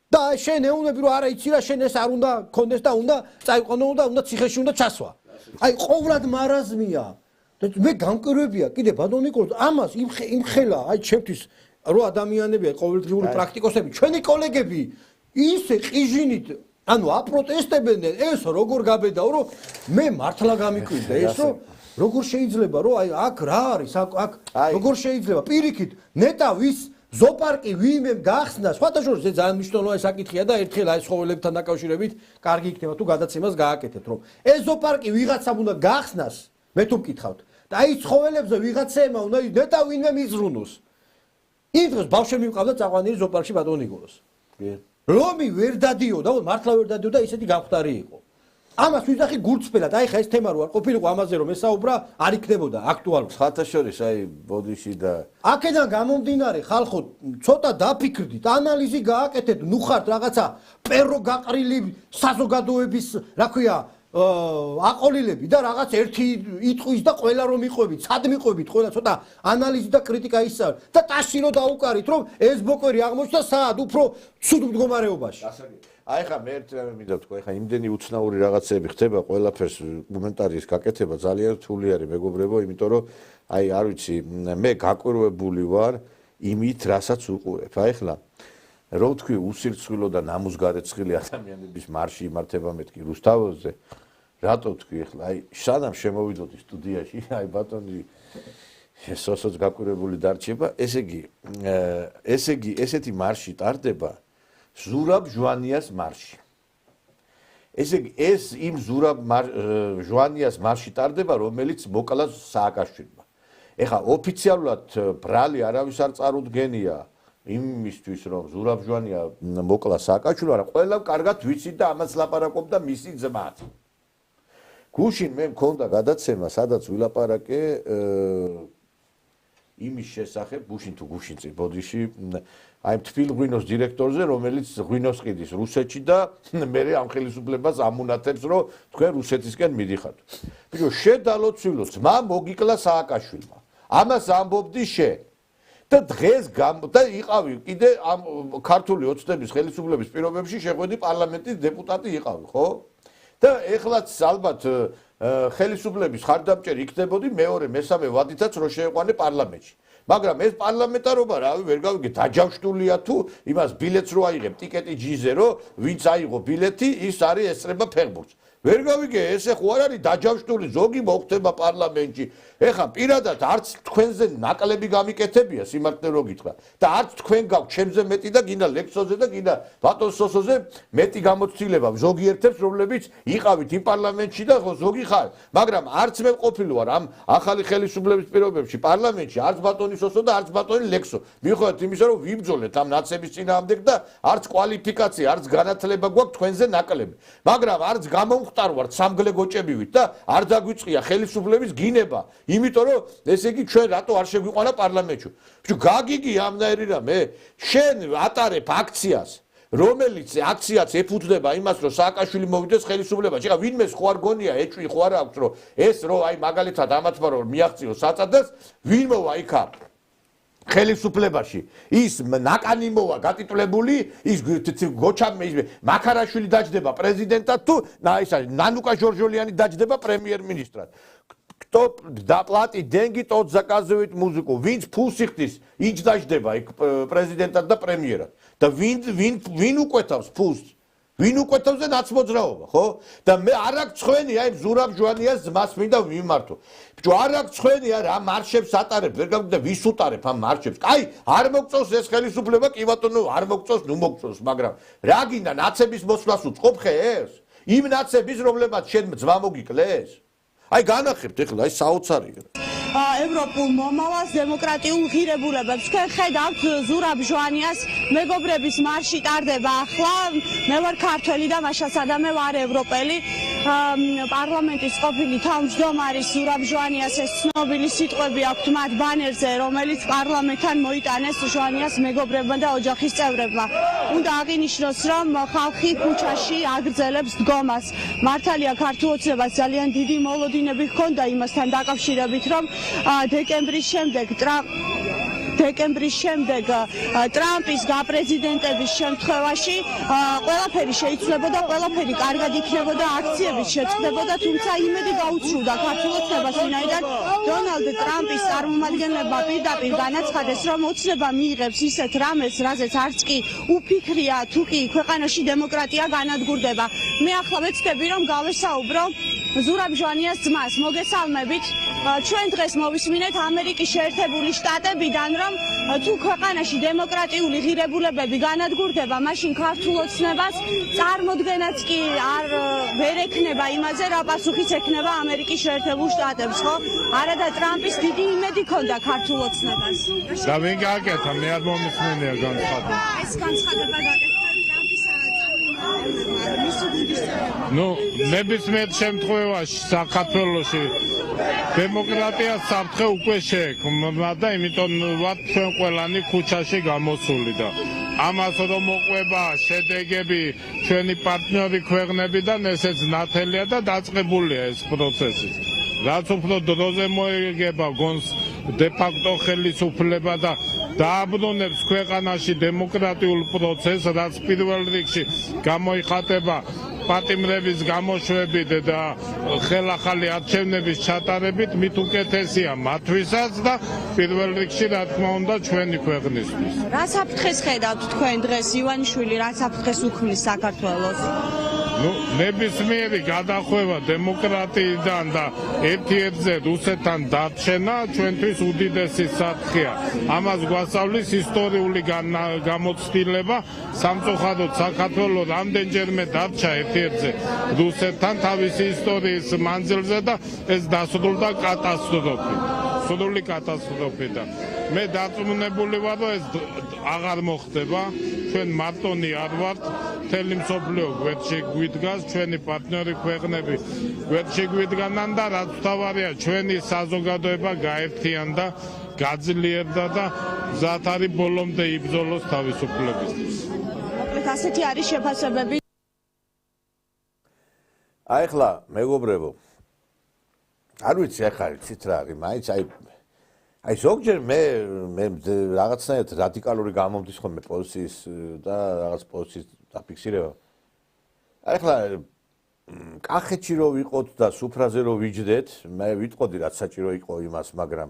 და შენ ეუბნები რომ არა იცი რა შენ ეს არ უნდა გქონდეს და უნდა წაიყვანო და უნდა ციხეში უნდა ჩასვა აი ყოვლად მარაზმია და მე გამკვირვებია კიდე ბატონო ნიკოლოზ ამას იმხელა აი ჩემთვის რო ადამიანებია ყოველდღიური პრაქტიკოსები ჩვენი კოლეგები ისე ყიჟინით ანუ აპროტესტებენ ეს როგორ გაბედაო რომ მე მართლა გამიკვირდა ეს რომ როგორ შეიძლება რომ აი აქ რა არის აქ როგორ შეიძლება პირიქით ნეტა ვის ზოპარკი ვინმე გახსნა სხვათა შორის ეს ძალიან მნიშვნელოვანი საკითხია და ერთხელ აი ცხოველებთან დაკავშირებით კარგი იქნება თუ გადაცემას გააკეთეთ რომ ეს ზოპარკი ვიღაცამ უნდა გახსნას მე თუ მკითხავთ და აი ცხოველებზე ვიღაცემა უნდა ნეტა ვინმე მიზრუნოს იმ დროს ბავშვები მყავდა წაყვანილი ზოპარკში ბატონო ნიკოლოზ რომი ვერ დადიოდა მართლა ვერ დადიოდა ისეთი გამხდარი იყო ამას ვიზახი გულწრფელად აი ხა ეს თემა რო არ ყოფილიყო ამაზე რომ ესაუბრა არ იქნებოდა აქტუალური ხათა შორის აი ბოდიში და აქედან გამომდინარე ხალხო ცოტა დაფიქრდით ანალიზი გააკეთეთ ნუ ხართ რაღაცა პერო გაყრილი საზოგადოების რა ქვია აყოლილები და რაღაც ერთი იტყვის და ყველა რომ მიყვებით სად მიყვებით ყველა ცოტა ანალიზი და კრიტიკა ისწავლეთ და ტაში რო დაუკარით რომ ეს ბოკვერი აღმოჩნდა სად უფრო ცუდ მდგომარეობაში აი ხა მე ერთ რამე მინდა ვთქვა, ხა იმდენი უცნაური რაღაცები ხდება, ყველაფერს კომენტარის გაკეთება ძალიან რთული არის, მეგობრებო, იმიტომ რომ აი არ ვიცი, მე გაკვირვებული ვარ იმით, რასაც უყურებ. აი ხლა რო ვთქვი უსირცხვილო და ნამუსგარეცხილი ადამიანების მარში იმართება მეთქი რუსთაველზე, რატო ვთქვი ხლა, აი სანამ შემოვიდოდი სტუდიაში, აი ბატონი სოსოც გაკვირვებული დარჩება, ესე იგი ესეთი მარში ტარდება ზურაბ ჟვანიას მარში. ესე იგი ეს იმ ზურაბ ჟვანიას მარში ტარდება, რომელიც მოკლა სააკაშვილმა. ეხა ოფიციალურად ბრალი არავის არ წარუდგენია იმისთვის რომ ზურაბ ჟვანია მოკლა სააკაშვილმა, არა ყველა კარგად ვიცით და ამას ლაპარაკობდა მისი ძმაც. გუშინ მე მქონდა გადაცემა, სადაც ვილაპარაკე იმის შესახებ, გუშინ თუ გუშინ წინ ბოდიში აი თბილ ღვინოს დირექტორზე, რომელიც ღვინოს ყიდის რუსეთში და მე ამ ხელისუფლებას ამუნათებს, რომ თქვენ რუსეთისკენ მიდიხართ. ბიჭო, შედალოცვილო ძმა მოგიკლა სააკაშვილმა. ამას ამბობდი შენ. და დღეს და იყავი კიდე ამ ქართული ოცნების ხელისუფლების პირობებში შეხვედი პარლამენტის დეპუტატი იყავი, ხო? და ეხლაც ალბათ ხელისუფლების ხარდამჭერი იქნებოდი მეორე, მესამე ვადითაც რო შეეყვანე პარლამენტში. მაგრამ ეს პარლამენტარობა რავი ვერ გავიგე დაჯავშტულია თუ იმას ბილეთს რო აიღებ ტიკეტი ჯიზე რო ვინც აიღო ბილეთი ის არის ესწრება ფეხბურთს. ვერ გავიგე ესე ხო არ არის დაჯავშტული ზოგი მოხდება პარლამენტში. ეხა პირადად არც თქვენზე ნაკლები გამიკეთებია სიმართლე რო გითხრა და არც თქვენ გაქვთ ჩემზე მეტი და გინდა ლექსოზე და გინდა ბატონ სოსოზე მეტი გამოცდილება ზოგიერთებს რომლებიც იყავით იმ პარლამენტში და ზოგი ხარ მაგრამ არც მე ყოფილი ვარ ამ ახალი ხელისუფლების პირობებში პარლამენტში არც ბატონი სოსო და არც ბატონი ლექსო მიუხედავად იმისა რომ ვიბრძოლეთ ამ ნაცების წინააღმდეგ და არც კვალიფიკაცია არც განათლება გვაქვს თქვენზე ნაკლები მაგრამ არც გამომხტარ ვარ სამგლე გოჭებივით და არ დაგვიწყია ხელისუფლების გინება იმიტომ რომ ესე იგი ჩვენ რატო არ შეგვიყვანა პარლამენტში. ბიჭო, გაგიგი ამნაირი რამე, შენ ატარებ აქციას, რომელიც აქციაც ეფუძნება იმას, რომ სააკაშვილი მოვიდეს ხელისუფლებაში. ეხლა ვინმეს ხო არ გონია ეჭვი ხო არ აქვს, რომ ეს რომ აი მაგალითად ამათმა რომ მიაღწიოს საწადას, ვინ მოვა იქა ხელისუფლებაში. ის ნაკანი მოვა გატიტულებული, ის გოჩამ მაქარაშვილი დაჯდება პრეზიდენტად თუ ის არის ნანუკა ჟორჟოლიანი დაჯდება პრემიერ-მინისტრად. Кто доплатит деньги, тот заказывает музыку. Винც ფულს იხდის, ինչ დაждდება იქ პრეზიდენტად და პრემიერად. და ვინ უკვეთავს ფულს? ვინ უკვეთავს და ნაცმოძრაობა, ხო? და მე არ აქვს ცხენი აი ზურაბ ჟვანიას ძმას მინდა ვიმართო. ბიჭო, არ აქვს ცხენი რა მარშებს ატარებ, ვერ გავიგე და ვის უტარებ ამ მარშებს. აი, არ მოგწონს ეს ხელისუფლება, კი ბატონო, არ მოგწონს, ნუ მოგწონს, მაგრამ რა გინდა ნაცების მოსვლას უწყობ ხეს? იმ ნაცების რომლებაც შენ ძმა მოგიკლეს? აი განახებთ ეხლა აი საოცარია ევროპულ მომავალს, დემოკრატიულ ღირებულებებს. თქვენ ხედავთ ზურაბ ჟვანიას მეგობრების მარში ტარდება ახლა. მე ვარ ქართველი და მაშასადა მე ვარ ევროპელი. პარლამენტის ყოფილი თავმჯდომარის ზურაბ ჟვანიას ეს ცნობილი სიტყვები აქვთ მათ ბანერზე, რომელიც პარლამენტთან მოიტანეს ჟვანიას მეგობრებმა და ოჯახის წევრებმა. უნდა აღინიშნოს, რომ ხალხი ქუჩაში აგრძელებს დგომას. მართალია ქართულ ოცნებას ძალიან დიდი მოლოდინები ჰქონდა იმასთან დაკავშირებით, რომ დეკემბრის შემდეგ ტრამპის გაპრეზიდენტების შემთხვევაში ყველაფერი შეიცვლებოდა, ყველაფერი კარგად იქნებოდა, აქციები შეწყდებოდა, თუმცა იმედი გაუცრუდა ქართულ ოცნებას, ვინაიდან დონალდ ტრამპის წარმომადგენლებმა პირდაპირ განაცხადეს, რომ ოცნება მიიღებს ისეთ რამეს, რაზეც არც კი უფიქრია, თუ კი ქვეყანაში დემოკრატია განადგურდება. მე ახლა ვეცდები, რომ გავესაუბრო ზურაბ ჟვანიას ძმას. მოგესალმებით. ჩვენ დღეს მოვისმინეთ ამერიკის შეერთებული შტატებიდან, რომ თუ ქვეყანაში დემოკრატიული ღირებულებები განადგურდება, მაშინ ქართულ ოცნებას წარმოდგენაც კი ვერ ექნება იმაზე, რა პასუხიც ექნება ამერიკის შეერთებულ შტატებს, ხო? არა და ტრამპის დიდი იმედი ჰქონდა ქართულ ოცნებას. და ვინ გააკეთა? მე არ მომისმენია განცხადება. ეს განცხადება გაკეთა ტრამპის ნებისმიერ შემთხვევაში საქართველოში დემოკრატია საფრთხე უკვე შეექმნა და იმიტომ ვართ ჩვენ ყველანი ქუჩაში გამოსული და ამას რომ მოყვება შედეგები ჩვენი პარტნიორი ქვეყნებიდან ესეც ნათელია და დაწყებულია ეს პროცესი. რაც უფრო დროზე მოიგება გონს დე-ფაქტო ხელისუფლება და დააბრუნებს ქვეყანაში დემოკრატიულ პროცესს, რაც პირველ რიგში გამოიხატება პატიმრების გამოშვებით და ხელახალი არჩევნების ჩატარებით, მით უკეთესია მათვისაც და პირველ რიგში რა თქმა უნდა ჩვენი ქვეყნისთვის. რა საფრთხეს ხედავთ თქვენ დღეს ივანიშვილი, რა საფრთხეს უქმნის საქართველოს? ნებისმიერი გადახვევა დემოკრატიიდან და ერთ-ერთზე რუსეთთან დარჩენა ჩვენთვის უდიდესი საფრთხეა. ამას გვასწავლის ისტორიული გამოცდილება. სამწუხაროდ საქართველო რამდენჯერმე დარჩა ერთ-ერთზე რუსეთთან თავისი ისტორიის მანძილზე და ეს დასრულდა სრული კატასტროფით. მე დარწმუნებული ვარ, რომ ეს აღარ მოხდება. ჩვენ მარტონი არ ვართ, მთელი მსოფლიო გვერდში გვიდგას, ჩვენი პარტნიორი ქვეყნები გვერდში გვიდგანან და რაც თავარია ჩვენი საზოგადოება გაერთიანდა, გაძლიერდა და მზად არის ბოლომდე იბრძოლოს თავისუფლებისთვის. ასეთი არის შეფასებები. აი ხლა მეგობრებო, არ ვიცი ახლა იცით რა არის, მაინც აი ზოგჯერ მე რაღაცნაირად რადიკალური გამომდის ხოლმე პოზიციის და რაღაც პოზიციის დაფიქსირება. აი ხლა კახეთში რო ვიყოთ და სუფრაზე რო ვიჯდეთ, მე ვიტყოდი რაც საჭირო იყო იმას, მაგრამ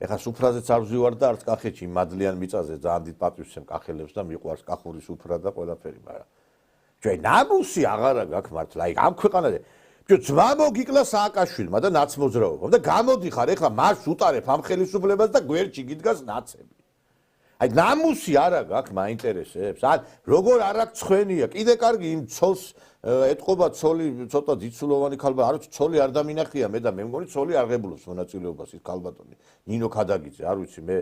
ეხლა სუფრაზეც არ ვზივარ და არც კახეთში მადლიან მიწაზე ძალიან დიდ პატივს ვცემ კახელებს და მიყვარს კახური სუფრა და ყველაფერი, მაგრამ ჩვენ ნამუსი აღარა გაქვს მართლა, აი ამ ქვეყანაზე ჩვენ ძმა მოგიკლა სააკაშვილმა და ნაცმოძრაობამ და გამოდიხარ ეხლა მას უტარებ ამ ხელისუფლებას და გვერდში გიდგას ნაცები. აი ნამუსი არა გაქვს მაინტერესებს. ან როგორ არ აქვს ცხენია, კიდე კარგი იმ ცოლს ეთყობა ცოლი ცოტა ძიცულოვანი ქალბატონი, არ ვიცი ცოლი არ დამინახია მე და მე მგონი ცოლი აღებულობს მონაწილეობას ის ქალბატონი. ნინო ქადაგიძე, არ ვიცი მე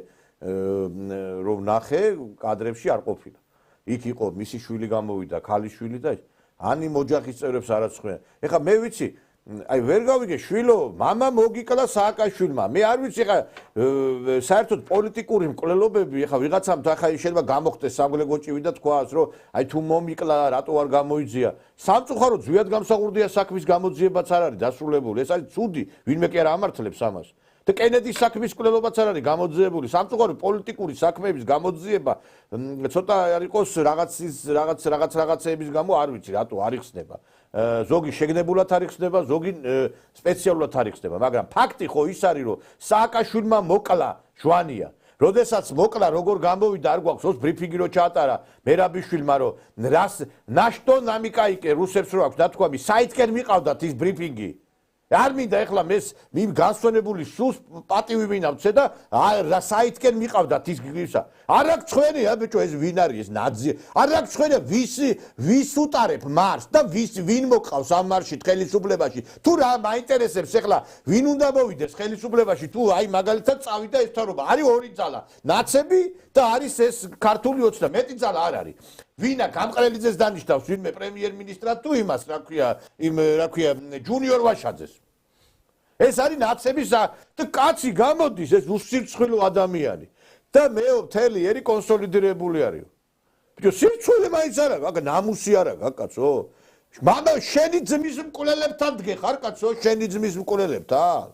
რომ ნახე კადრებში არ ყოფილა. იქ იყო მისი შვილი გამოვიდა, ქალის შვილი და ანი მოჯახის წევრებს არაცხვენ. ეხლა მე ვიცი, აი ვერ გავიგე შვილო, მამა მოგიკლა სააკაშვილმა. მე არ ვიცი ეხლა საერთოდ პოლიტიკური მკვლელობები ეხლა ვიღაცამ ახლა შეიძლება გამოხდეს სამგლე გოჭივი და თქვას, რომ აი თუ მომიკლა, რატო არ გამოიძია. სამწუხაროდ ზვიად გამსახურდია საქმის გამოძიებაც არ არის დასრულებული. ეს არის ცუდი, ვინმე კი არ ამართლებს ამას. და კენედის საქმის მკვლელობაც არ არის გამოძიებული. სამწუხაროდ პოლიტიკური საქმეების გამოძიება ცოტა არ იყოს რაღაცების გამო არ ვიცი რატო არ იხსნება. ზოგი შეგნებულად არ იხსნება, ზოგი სპეციალურად არ იხსნება, მაგრამ ფაქტი ხო ის არის, რომ სააკაშვილმა მოკლა ჟვანია. როდესაც მოკლა, როგორ გამოვიდა, არ გვაქვს ოს ბრიფინგი რო ჩაატარა მერაბიშვილმა, რომ რას ნაშტო ნამიკაიკე რუსებს რო აქვს დათქვამი, საითკენ მიყავდათ ის ბრიფინგი. არ მინდა ეხლა მეს განსვენებული სულს პატივი ვინავცე და რა საითკენ მიყავდათ ის გისა. არ აქვს ხვენია ბიჭო ეს ვინ არის ეს ნაძი. არ აქვს ხვენია ვის უტარებ მარს და ვინ მოყავს ამ მარში ხელისუფლებაში. თუ რა მაინტერესებს ეხლა ვინ უნდა მოვიდეს ხელისუფლებაში თუ აი მაგალითად წავიდა ეს თორობა. არის ორი ძალა. ნაცები და არის ეს ქართული ოცნა. მეტი ძალა არ არის. ვინა გამყრელიძეს დანიშნავს ვინმე პრემიერ-მინისტრად თუ იმას რა ქვია ჯუნიორ ვაშაძეს. ეს არის ნაცების და კაცი გამოდის ეს უსირცხვილო ადამიანი და მეო მთელი ერი კონსოლიდირებული არის. ბიჭო სირცხვილე მაინც არა გაკა ნამუსი არა გაკაცო. მამა შენი ძმის მკვლელებთან დგე ხარ კაცო შენი ძმის მკვლელებთან.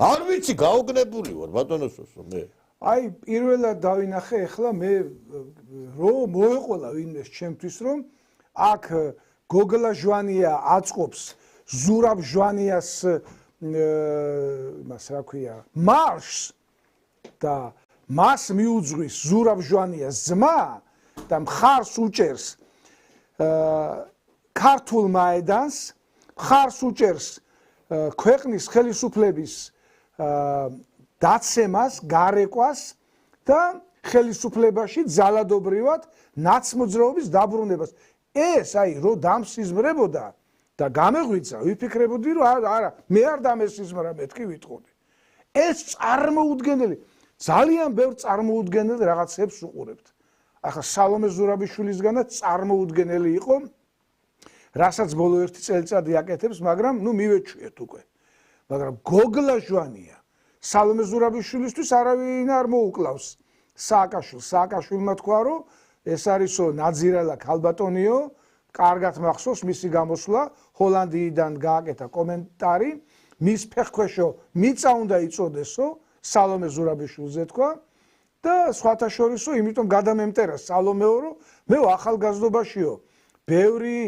არ ვიცი გაოგნებული ვარ ბატონოსო მე. აი პირველად დავინახე ახლა მე რომ მოეყოლა ვინმეს ჩემთვის რომ აქ გოგლა ჟვანია აწყობს ზურაბ ჟვანიას იმას რა ქვია მარშს და მას მიუძღვის ზურაბ ჟვანიას ძმა და მხარს უჭერს ქართულ მაედანს მხარს უჭერს ქვეყნის ხელისუფლების დაცემას, გარეკვას და ხელისუფლებაში ძალადობრივად ნაცმოძრაობის დაბრუნებას. ეს აი რო დამსიზმრებოდა და გამეღვიძა, ვიფიქრებოდი რომ არა, მე არ დამესიზმრა მეთქი ვიტყოდი. ეს წარმოუდგენელი, ძალიან ბევრ წარმოუდგენელ რაღაცებს უყურებთ. ახლა სალომე ზურაბიშვილისგანაც წარმოუდგენელი იყო, რასაც ბოლო 1 წელიწადი აკეთებს, მაგრამ ნუ მივეჩვიეთ უკვე. მაგრამ გოგლა ჟვანია სალომე ზურაბიშვილისთვის არავინ არ მოუკლავს სააკაშვილს. სააკაშვილმა თქვა, რომ ეს არისო ნაძირალა ქალბატონიო, კარგად მახსოვს მისი გამოსვლა, ჰოლანდიიდან გააკეთა კომენტარი, მის ფეხქვეშო მიწა უნდა იწოდესო, სალომე ზურაბიშვილზე თქვა და სხვათა შორისო, იმიტომ გადამემტერა სალომეო, რომ მე ახალგაზრდობაშიო, ბევრი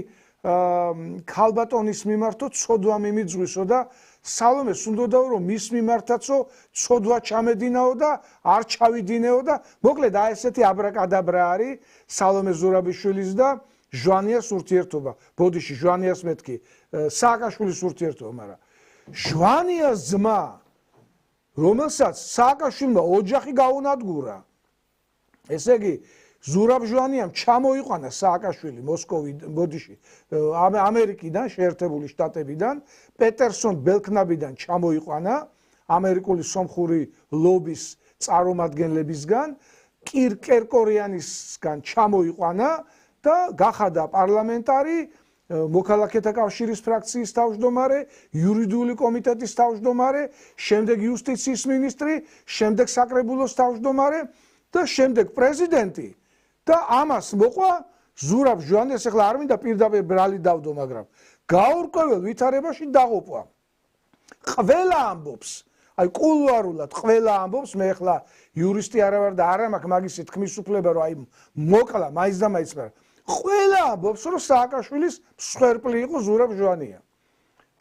ქალბატონის მიმართო ცოდვა მიმიძღვისო და სალომეს უნდაო რომ მის მიმართაცო ცოდვა ჩამედინაო და არ ჩავიდინეო და მოკლედ აი ესეთი აბრაკადაბრა არის სალომე ზურაბიშვილის და ჟვანიას ურთიერთობა. ბოდიში ჟვანიას მეთქი სააკაშვილის ურთიერთობა, მაგრამ ჟვანიას ძმა რომელსაც სააკაშვილმა ოჯახი გაუნადგურა. ესე იგი ზურაბ ჟვანიამ ჩამოიყვანა სააკაშვილი მოსკოვიდან, ბოდიში, ამერიკიდან, შეერთებული შტატებიდან, პეტერსონ ბელქნაბიდან ჩამოიყვანა ამერიკული სომხური ლობის წარმომადგენლებისგან, კირ კერკორიანისგან ჩამოიყვანა და გახადა პარლამენტარი, მოქალაქეთა კავშირის ფრაქციის თავმჯდომარე, იურიდიული კომიტეტის თავმჯდომარე, შემდეგ იუსტიციის მინისტრი, შემდეგ საკრებულოს თავმჯდომარე და შემდეგ პრეზიდენტი. და ამას მოყვა ზურაბ ჟვანიას, ახლა არ მინდა პირდაპირ ბრალი დავდო, მაგრამ გაურკვეველ ვითარებაში დაღუპვა. ყველა ამბობს, აი კულუარულად ყველა ამბობს, მე ახლა იურისტი არა ვარ და არ მაქვს მაგისი თქმის უფლება, რომ აი მოკლა მაინც და მაინც, მაგრამ ყველა ამბობს, რომ სააკაშვილის მსხვერპლი იყო ზურაბ ჟვანია.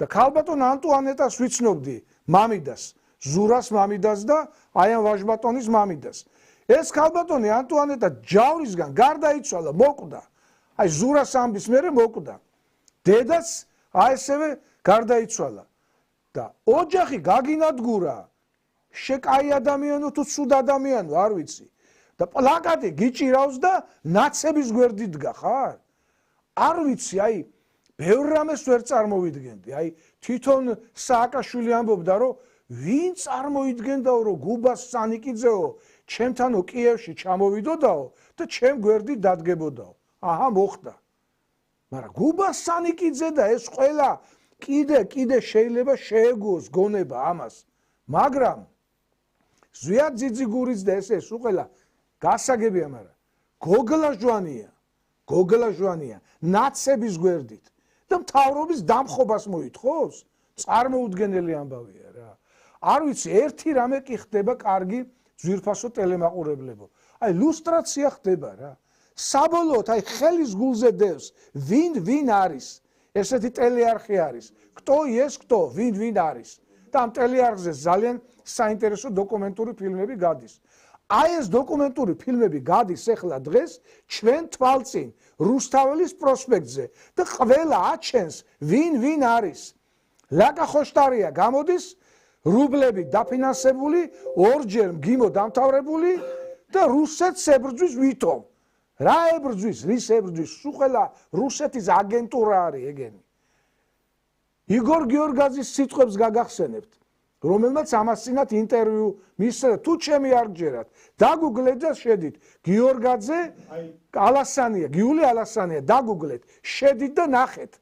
და ქალბატონ ანტუანეტას ვიცნობდი, მამიდას, ზურას მამიდას და აი ამ ვაჟბატონის მამიდას. ეს ქალბატონი ანტუანეტა ჯავრისგან გარდაიცვალა, მოკვდა. აი ზურას ამბის მერე მოკვდა. დედაც აი ესევე გარდაიცვალა. და ოჯახი გაგინადგურა. შეკაი ადამიანო თუ ცუდ ადამიანო, არ ვიცი. და პლაკატი გიჭირავს და ნაცების გვერდით დგა ხარ? არ ვიცი, აი ბევრ რამეს ვერ წარმოვიდგენდი. აი თვითონ სააკაშვილი ამბობდა, რომ ვინ წარმოიდგენდაო, რომ გუბას სანიკიძეო ჩემთანო კიევში ჩამოვიდოდაო და ჩემ გვერდით დადგებოდაო. აჰა მოხდა. მაგრამ გუბას სანიკიძე და ეს ყველა კიდე შეიძლება შეეგოს გონება ამას. მაგრამ ზვიად ძიძიგურიც და ეს უყელა გასაგებია, მაგრამ გოგლა ჟვანია ნაცების გვერდით და მთავრობის დამხობას მოითხოვს. წარმოუდგენელი ამბავია რა. არ ვიცი, ერთი რამე კი ხდება კარგი ძვირფასო ტელემაყურებლებო. აი ლუსტრაცია ხდება რა. საბოლოოდ აი ხელის გულზე დევს ვინ არის. ესეთი ტელეარხი არის. кто есть кто, ვინ არის. და ამ ტელეარხზე ძალიან საინტერესო დოკუმენტური ფილმები გადის. აი ეს დოკუმენტური ფილმები გადის ახლა დღეს ჩვენ თვალწინ, რუსთაველის პროსპექტზე და ყველა აჩენს ვინ არის. ლაკა ხოშტარია გამოდის რუბლებით დაფინანსებული, ორჯერ მგიმო დამთავრებული და რუსეთს ებრძვის ვითომ. რა ებრძვის, რის ებრძვის? სულ რუსეთის აგენტურა არის ეგენი. იგორ გიორგაძის სიტყვებს გაგახსენებთ, რომელმაც ამას წინათ ინტერვიუ მისცა, თუ ჩემი არ გჯერათ, დაგუგლეთ და შედით. გიორგაძე ალასანია, გიული ალასანია, დაგუგლეთ, შედით და ნახეთ.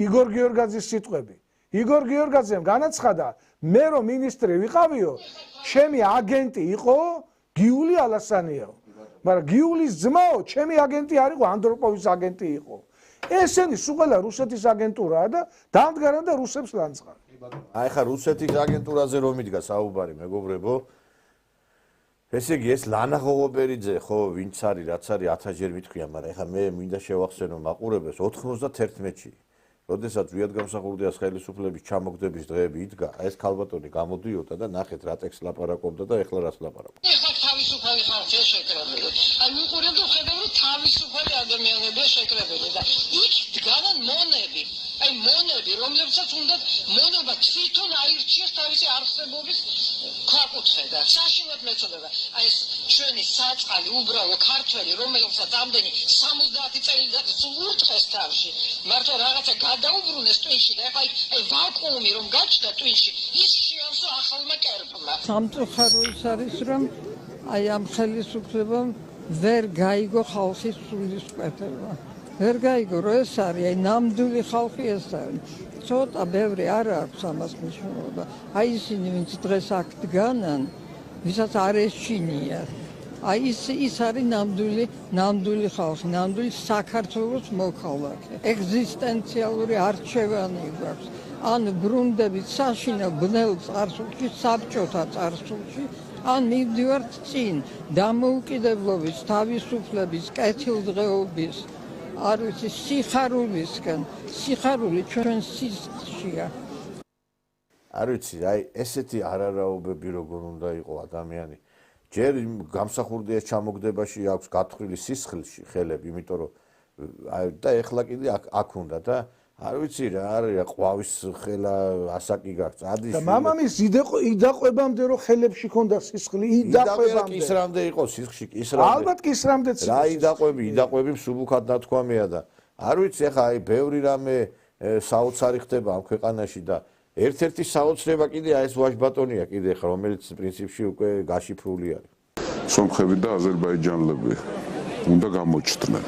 იგორ გიორგაძის სიტყვები. იგორ გიორგაძემ განაცხადა, მე რომ მინისტრი ვიყავიო, ჩემი აგენტი იყო გიული ალასანიაო. მაგრამ გიულის ძმაო, ჩემი აგენტი არ იყო, ანდროპოვის აგენტი იყო. ესენი სულ რუსეთის აგენტურაა და დამდგარა და რუსებს ლანძღა. აი ხა რუსეთის აგენტურაზე რომ მიდგა საუბარი, მეგობრებო. ესე იგი ეს ლანა ღოღობერიძე ხო ვინც არის, რაც არის 1000-ჯერ მithქვია, მაგრამ ეხა მე მინდა შევახსენო მაყურებელს 91-ში. როდესაც ზვიადგამსახურდიას ხელისუფლების ჩამოგდების დღეები იდგა, ეს ქალბატონი გამოდიოდა და ნახეთ რა ტექსტს ლაპარაკობდა და ეხლა რას ლაპარაკობს. ეხლა თავისუფალი ხალხია შეკრებილი. აი მიყურებ და ხედავ რომ თავისუფალი ადამიანებია შეკრებილი და იქ დგანან მონები. აი მონები, რომლებსაც უნდა მონობა თვითონ აირჩიოს თავისი არსებობის ქვაკუთხედა. საშინლად მეწოდება. აი ეს ჩვენი საწყალი უბრალო ქართველი, რომელსაც ამდენი 70 წელიწადი სულ ურტყეს თავში. მართლა რაღაცა გადაუბრუნეს ტვინში და ეხლა აი ვაკუუმი რომ გაჩნდა ტვინში, ის შეავსო ახალმა კერპმა. სამწუხარო ის არის, რომ აი ამ ხელისუფლებამ ვერ გაიგო ხალხის სულისკვეთება. ვერ გაიგო, რომ ეს არის, აი ნამდვილი ხალხი ეს არის. ცოტა ბევრი არ აქვს ამას მნიშვნელობა. აი ისინი, ვინც დღეს აქ დგანან, ვისაც არ ეშინიათ. აი ის არის ნამდვილი ხალხი, ნამდვილი საქართველოს მოქალაქე. ეგზისტენციალური არჩევანი გვაქვს. ან ბრუნდებით საშინო ბნელ წარსულში, საბჭოთა წარსულში, ან მივდივართ წინ დამოუკიდებლობის, თავისუფლების, კეთილდღეობის, არ ვიცი, სიხარულისკენ. სიხარული ჩვენ სისხლშია. არ ვიცი, აი ესეთი არარაობები როგორ უნდა იყო ადამიანი. ჯერ გამსახურდიას ჩამოგდებაში აქვს გათხრილი სისხლში ხელები, იმიტომ რომ აი და ეხლა კიდე აქ უნდა და არ ვიცი რა არის ყვავის ხელა ასაკი გაქვს ადის და მამამის იდაყვებამდე რომ ხელებში ქონდა სისხლი, იდაყვებამდე. კისრამდე იყო სისხლში, კისრამდე. ალბათ კისრამდეც. რა იდაყვები მსუბუქად ნათქვამია და არ ვიცი ახლა აი ბევრი რამე საოცარი ხდება ამ ქვეყანაში და ერთ-ერთი საოცრება კიდე აი ეს ვაჟბატონია კიდე ხა რომელიც პრინციპში უკვე გაშიფრული არის. სომხები და აზერბაიჯანელები უნდა გამოჩნდნენ.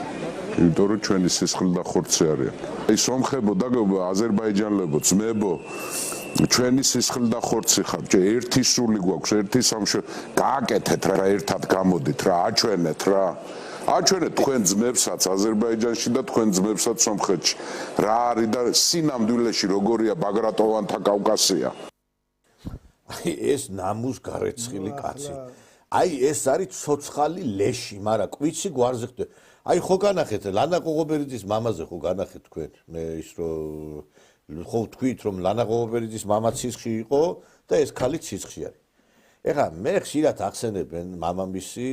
იმიტომ რომ ჩვენი სისხლი და ხორცი არიან. აი სომხებო და აზერბაიჯანელებო, ძმებო, ჩვენი სისხლი და ხორცი ხართ. ერთი სული გვაქვს, ერთი გააკეთეთ რა, ერთად გამოდით რა, აჩვენეთ რა. აჩვენეთ თქვენ ძმებსაც აზერბაიჯანში და თქვენ ძმებსაც სომხეთში. რა არის და სინამდვილეში როგორია ბაგრატოვანთა კავკასია. აი ეს ნამუს გარეცხილი კაცი. აი ეს არის ცოცხალი ლეში, მაგრამ კვიცი გვარზე ხდება. აი ხო განახეთ ლანა ყოღობერიძის მამაზე ხო განახეთ თქვენ მე ის რომ ხო თქვით რომ ლანა ყოღობერიძის მამა ცისხლში იყო და ეს ქალი ცისხლში არის. ეხლა მე ხშირად ახსენებენ მამამისი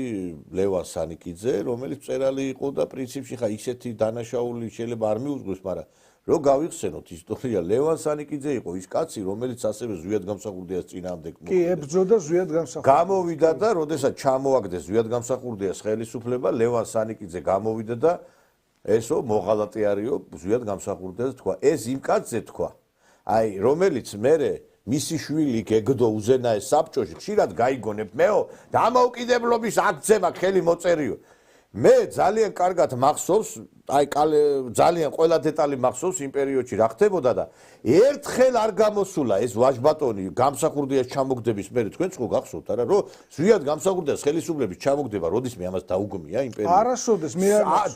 ლევან სანიკიძე რომელიც მწერალი იყო და პრინციპში ხა ისეთი დანაშაული შეიძლება არ მიუძღვის, მაგრამ რო გავიხსენოთ ისტორია ლევან სანიკიძე იყო ის კაცი რომელიც ასევე ზვიადგამსახურდიას წინააღმდეგ კი ებრძოდა ზვიადგამსახურდიას. გამოვიდა და როდესაც ჩამოაგდეს ზვიადგამსახურდიას ხელისუფლება ლევან სანიკიძე გამოვიდა და ესო მოღალატე არისო ზვიადგამსახურდიას თქვა ეს იმ კაცზე თქვა აი რომელიც მერე მისი შვილი გეგდო უზენაეს საბჭოში ხშირად გაიგონებ მეო დამოუკიდებლობის აქცია ხელი მოცერიო მე ძალიან კარგად მახსოვს აი ძალიან ყველა დეტალი მახსოვს იმ პერიოდში რა ხდებოდა და ერთხელ არ გამოსულა ეს ვაჟბატონი გამსახურდიას ჩამოგდების მერე თქვენც ხო გახსოვთ არა რომ ზვიად გამსახურდიას ხელისუფლების ჩამოგდება როდისმე ამას დაუგმია იმ პერიოდში არასოდეს მე არ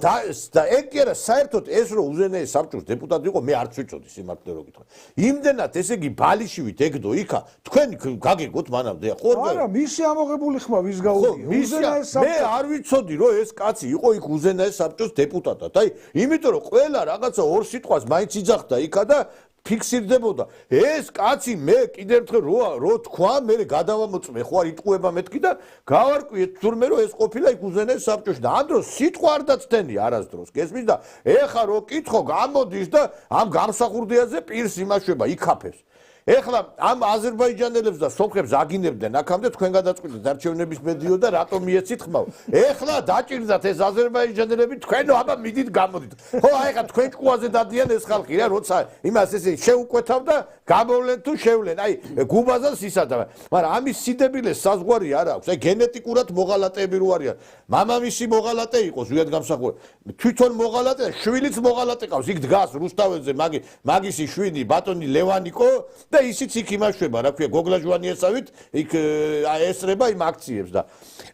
და ეგ კი არა საერთოდ ეს რომ უზენაეს საბჭოს დეპუტატი იყო მე არც ვიცოდი სიმართლე რო გითხრა იმდენად ესე იგი ბალიშივით ეგდო იქა თქვენ გაგეგოთ მანამდე ხო არა მისი ამოღებული ხმა ვის გაუგია უზენაეს საბჭოს მე არ ვიცოდი რომ ეს კაცი იყო იქ უზენაეს საბჭოს დეპუტატად აი იმიტომ რომ ყველა რაღაცა ორ სიტყვას მაინც იძახდა იქა და ფიქსირდებოდა ეს კაცი მე კიდევ ერთხელ რო თქვა მე გადავამოწმე ხო არ იტყუება მეთქი და გავარკვიეთ თურმე რომ ეს ყოფილა იქ უზენაეს საბჭოში და ამ დროს სიტყვა არ დაცდენია არასდროს გესმის და ეხა რო კითხო გამოდის და ამ გამსახურდიაზე პირს იმაშვება იქაფებს ეხლა ამ აზერბაიჯანელებს და სომხებს აგინებდნენ აქამდე თქვენ გადაწყვეტეთ არჩევნების მედიო და რატომ მიეცით ხმაო ეხლა დაჭირდათ ეს აზერბაიჯანელები თქვენო აბა მიდით გამოდით ხო აი ეხლა თქვენ ჭკუაზე დადიან ეს ხალხი რა როცა იმას ესე შეუკვეთავ და გამოვლენ თუ შევლენ აი გუბაზას ისადა მაგრამ ამის სიდებილეს საზღვარი არ აქვს აი გენეტიკურად მოღალატეები რო არიან მამამისი მოღალატე იყოს ზუსტად გამსახურე თვითონ მოღალატე შვილიც მოღალატე ყავს იქ დგას რუსთაველზე მაგისი შვილი ბატონი ლევანიკო და ისიც იქ იმაშვება რა ქვია გოგლა ჟვანიესავით იქ ესრება იმ აქციებს და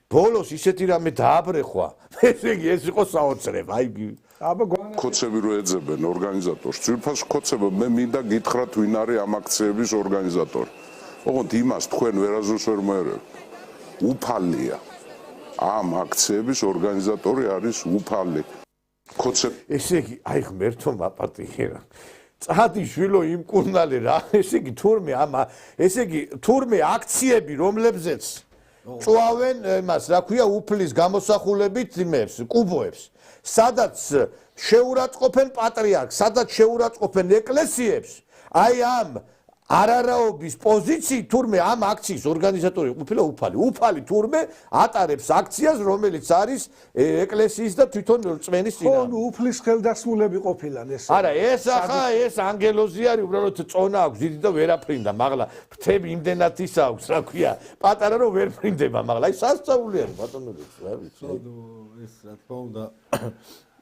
ბოლოს ისეთი რამე დააბრეხვა ესე იგი ეს იყო საოცრება აი აბა კოცები რო ეძებენ ორგანიზატორს ძირფას კოცება მე მინდა გითხრათ ვინ არის ამ აქციების ორგანიზატორი ოღონდ იმას თქვენ ვერაზუსს ვერ მოერევთ უფალია ამ აქციების ორგანიზატორი არის უფალი კოცები ესე იგი აი ღმერთო მაპატიერა წადიშვილო იმ კურნალე რა ესე იგი თურმე აქციები რომლებზეც წვავენ იმას რა ქვია უფლის გამოსახულებით იმებს კუბოებს სადაც შეურაცხყოფენ პატრიარქს სადაც შეურაცხყოფენ ეკლესიებს აი ამ არარაობის პოზიციით თურმე ამ აქციის ორგანიზატორი ყოფილა უფალი თურმე ატარებს აქციას რომელიც არის ეკლესიის და თვითონ რწმენის წინააღმდეგ ხო უფლის ხელდასმულები ყოფილან ეს არა ეს ახლა ეს ანგელოზი არის უბრალოდ წონა აქვს დიდი და ვერაფრინდა მაღლა ფრთები იმდენად ის აქვს რა ქვია პატარა რომ ვერ ფრინდება მაღლა აი სასწაული არის ბატონებიც რა ვიცი ეს რა თქმა უნდა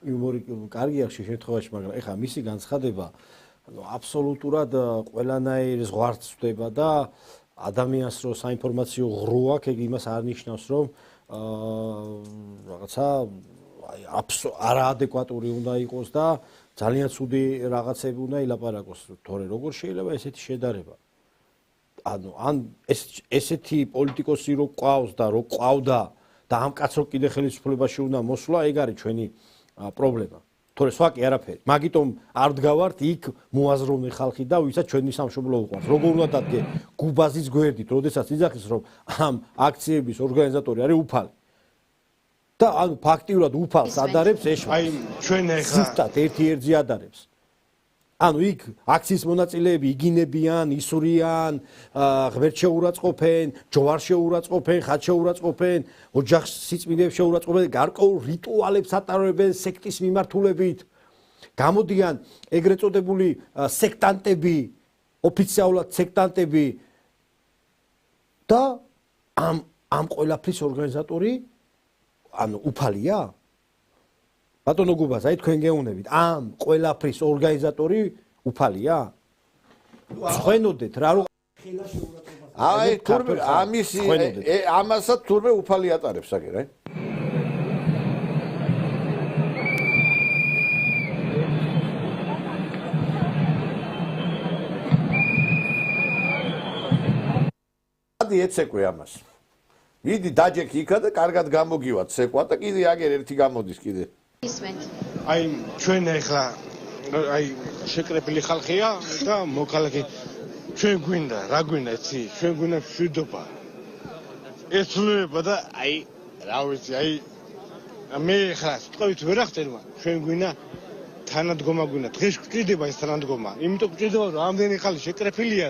იუმორი კარგია შემთხვევაში მაგრამ ეხლა მისი განცხადება აბსოლუტურად ყველანაირ ზღვარც ხდება და ადამიანს რო საინფორმაციო ღრუ აქვს ეგ იმას არ ნიშნავს რომ რაღაცა აი არაადეკვატური უნდა იყოს და ძალიან ცუდი რაღაცები უნდა ილაპარაკოს თორე როგორ შეიძლება ესეთი შედარება ანუ ან ესეთი პოლიტიკოსი რო ყავს და რო ყავდა და ამ კაცს რო კიდე ხელისუფლებაში უნდა მოსვლა ეგ არის ჩვენი პრობლემა თორე სხვა კი არაფერი მაგიტომ არ დგავართ იქ მოაზროვნე ხალხი და ვისაც ჩვენი სამშობლო უყვარს როგორ უნდა დადგე გუბაზის გვერდით როდესაც იძახის რომ ამ აქციების ორგანიზატორი არის უფალი და ანუ ფაქტიურად უფალს ადარებს ეშვა აი ჩვენ ეხლა ზუსტად ერთი ერთზე ადარებს ანუ იქ აქციის მონაწილეები იგინებიან ისვრიან ღმერთ შეურაცხყოფენ ჯვარ შეურაცხყოფენ ხატ შეურაცხყოფენ ოჯახს სიწმინდეებს შეურაცხყოფენ გარკვეულ რიტუალებს ატარებენ სექტის მიმართულებით გამოდიან ეგრეთ წოდებული სექტანტები ოფიციალურად სექტანტები და ამ ყველაფრის ორგანიზატორი ანუ უფალია ბატონო გუბას აი თქვენ გეუნებით ამ ყველაფრის ორგანიზატორი უფალია ხვენოდეთ რა რო აი თურმე ამისი ამასაც თურმე უფალი ატარებს აგერ აი ადი ეცეკვე ამას მიდი დაჯექი იქა და კარგად გამოგივათ ცეკვა და კიდე აგერ ერთი გამოდის კიდე აი ჩვენ ეხლა აი შეკრებილი ხალხია და მოქალაქე ჩვენ გვინდა რა გვინდა იცი ჩვენ გვინდა მშვიდობა ეცვლება და აი რა ვიცი აი მე ეხლა სწორით ვერ ახდენმა ჩვენ გვინდა თანადგომა გვინდა დღეს გვჭირდება ეს თანადგომა იმიტომ გვჭირდება რომ ამდენი ხალი შეკრებილია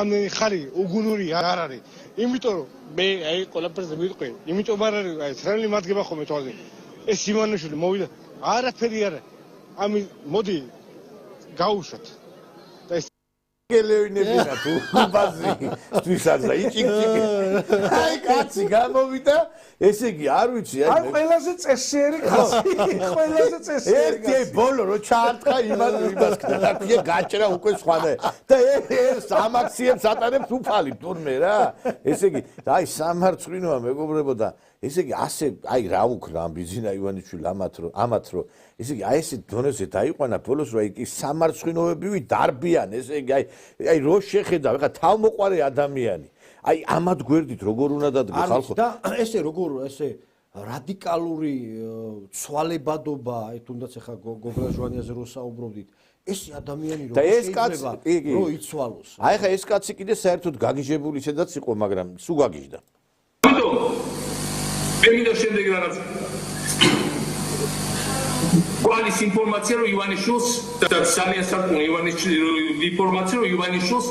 ამდენი ხალი უგუნური არ არის იმიტომ რომ მე აი ყველაფერზე მივყვი იმიტომ არ არის აი ცრემლი მადგება ხოლმე თვალზე ეს იმანიშვილი მოვიდა არაფერი არა ამი მოდი გაუშვათ და ეს გელევინებინა თუ ბაზი თვისაცა იჭიქჭიქი აი კაცი გამოვიდა ესე იგი არ ვიცი აი ყველაზე წესიერი კაცი ყველაზე წესიერი კაცი ერთი ბოლო რო ჩაარტყა იმას და ქვია გაჭრა უკვე სხვანა და ეს ამაქციებს ატარებს უფალი თურმე რა ესე იგი აი სამარცხვინოა მეგობრებო და ესე იგი ასე აი რა უკრა ამ ბიზინა ივანიშვილი ამათ რო ესე იგი აი ესე დონეზე დაიყვანა ბოლოს რა იგი სამარცხვინოებივი დარბიან ესე იგი აი რო შეხედა ხა თავმოყარე ადამიანი აი ამათ გვერდით როგორ უნდა დადგა ხალხო და ესე როგორ ესე რადიკალური ცვალებადობა აი თუნდაც ახლა გოგლა ჟვანიაზე რო საუბრობდით ეს ადამიანი და ეს კაცი რო იცვალოს. აი ხა ეს კაცი კიდე საერთოდ გაგიჟებული ისედაც იყო, მაგრამ სულ გაგიჟდა. ამიტომ მე მინდა შემდეგ რაღაც ყალის ინფორმაცია რომ ივანიშვილს და ძალიან საკმაო ივანიშვილის ინფორმაცია რომ ივანიშვილს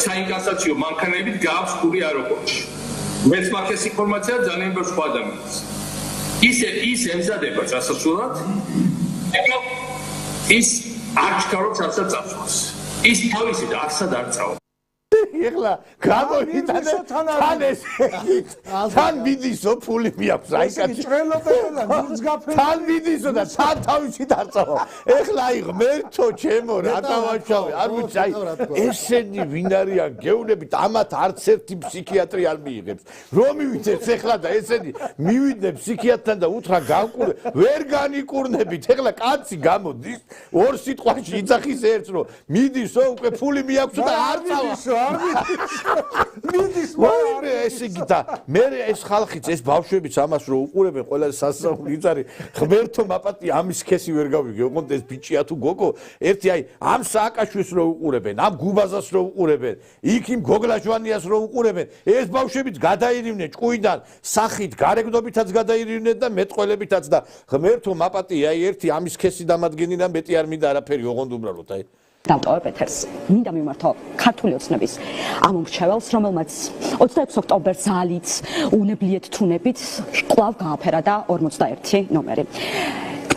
საინკასაციო მანქანებით გააქვს პური აეროპორტში. მეც მაგის ინფორმაცია ძალიან ბევრ სხვა ადამიანს. ის ემზადება წასასვლელად. ის არ ჩქარობს არცად წასვლას. ის თავისი და არსად არ წავა. ეხლა გამოიტანე თან ეს თან ვიდისო ფული მიაქვს აი კაცი ჭრელობელა გურჯგაფე თან ვიდისო და თან თავისი დარწავა ეხლა აი ღმერთო ჩემო რა დავაშავე არ ვიცი აი ესენი ვინ არიან გეუბნებით ამათ არც ერთი ფსიქიატრი არ მიიღებს რომ მივიძებს ეხლა და ესენი მივიდნე ფსიქიატრთან და უთხრა განკურნე ვერ განიკურნებით ეხლა კაცი გამოდის ორ სიტყვაში იძახის ერთს რომ მიდისო უკვე ფული მიაქვს და არ წავა მიდის მე ესე გიტა მე ეს ხალხიც ეს ბავშვებიც ამას რო უყურებენ ყველა სასწაული იწარი ღმერთო მაპატი ამის სქესი ვერ გავიგე ოღონდ ეს ბიჭია თუ გოგო ერთი აი ამ სააკაშვილს რო უყურებენ ამ გუბაზას რო უყურებენ იქ იმ გოგლაჟვანიას რო უყურებენ ეს ბავშვებიც გადაირივნენ ჭკუიდან სახით გარეგნობითაც გადაირივნენ და მეტყველებითაც და ღმერთო მაპატი აი ერთი ამის სქესი დამადგენიდან მეტი არ მინდა არაფერი ოღონდ უბრალოდ აი დავტოვე პეთერს. მინდა მიმართო ქართული ოცნების ამ მრჩეველს, რომელმაც 26 ოქტომბერს ძალით უნებლიეთ თუნებით კვლავ გააფერა და 41 ნომერი.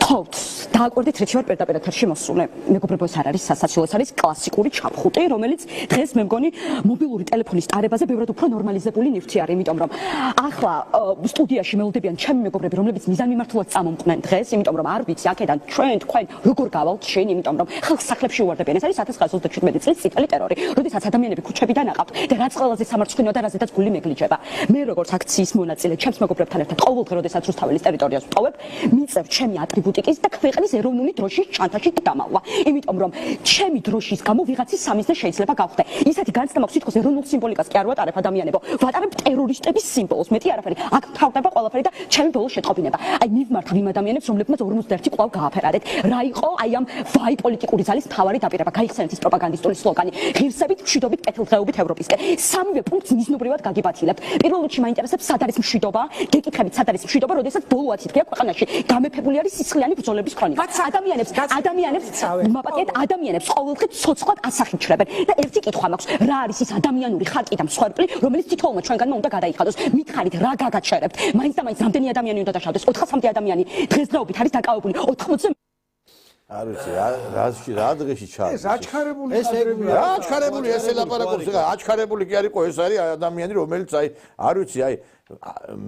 გთხოვთ, დააკვირდით რითი ვარ პირდაპირ ეთერში მოსულე. მეგობრებო, ეს არ არის სასაცილო, ეს არის კლასიკური ჩაფხუტი, რომელიც დღეს მე მგონი მობილური ტელეფონის ტარებაზე ბევრად უფრო ნორმალიზებული ნივთი არის, იმიტომ რომ ახლა სტუდიაში მელოდებიან ჩემი მეგობრები, რომლებიც მიზანმიმართულად წამომყვნენ დღეს, იმიტომ რომ არ ვიცი, აქედან თქვენ როგორ გავალთ შენ, იმიტომ რომ ხალხს სახლებში უვარდებიან. ეს არის 1937 წლის წითელი ტერორი, როდესაც ადამიანები ქუჩებიდან აყავთ და რაც ყველაზე სამარცხვინო და რაზედაც გული მეგლიჯება. მე როგორც აქციის მონაწილე, ჩემს მეგობრებთან ერთად ყოველდღე, როდესაც რუსთაველის ტერიტორიას ვტოვებ, მიწევ ჩემი ატრიბუტიკის და ქვეყნის ეროვნული დროშის ჩანთაში დამალვა. იმიტომ რომ ჩემი დროშის გამო ვიღაცის სამიზნე შეიძლება გავხდე. ისეთი განცდა მაქვს თითქოს ეროვნულ სიმბოლიკას კი არ ვატარებ ადამიანებო. ვატარებ ტერორისტების სიმბოლოს. მეტი არაფერი. აქ თავდება ყველაფერი და ჩემი ბოლოს შეტყობინება. აი მივმართავ იმ ადამიანებს, რომლებმაც 51 კვლავ გააფერადეთ. რა იყო აი ამ ვაი პოლიტიკური ძალის მთავარი დაპირება? გაიხსენეთ ის პროპაგანდისტული სლოგანი. ღირსებით, მშვიდობით, კეთილდღეობით ევროპისკენ. სამივე პუნქტს მიზნობრივად გაგიბათილებთ. პირველ რიგში მაინტერესებს სად არის მშვიდობა? გეკითხებით სად არის მშვიდობა, როდესაც ბოლო 10 დღეა ქვეყანაში გამეფებული არის სისხლიანი ბრძოლების ქრონიკა. ადამიანებს ყოველდღე ცოცხლად ასახიჩრებენ და ერთი კითხვა მაქვს, რა არის ის ადამიანური ხარკი და მსხვერპლი, რომელიც თითოეულმა ჩვენგანმა უნდა გადაიხადოს? მითხარით რა გაგაჩერებთ? მაინც და მაინც რამდენი ადამიანი უნდა დაშავდეს? 400-მდე ადამიანი დღესდღეობით არის დაკავებული 80-ზე არ ვიცი რა დღეში ჩააქვს ეს აჩქარებული რა აჩქარებული ეს ელაპარაკობს ეხლა აჩქარებული კი არ იყო ეს არის ადამიანი რომელიც აი არ ვიცი აი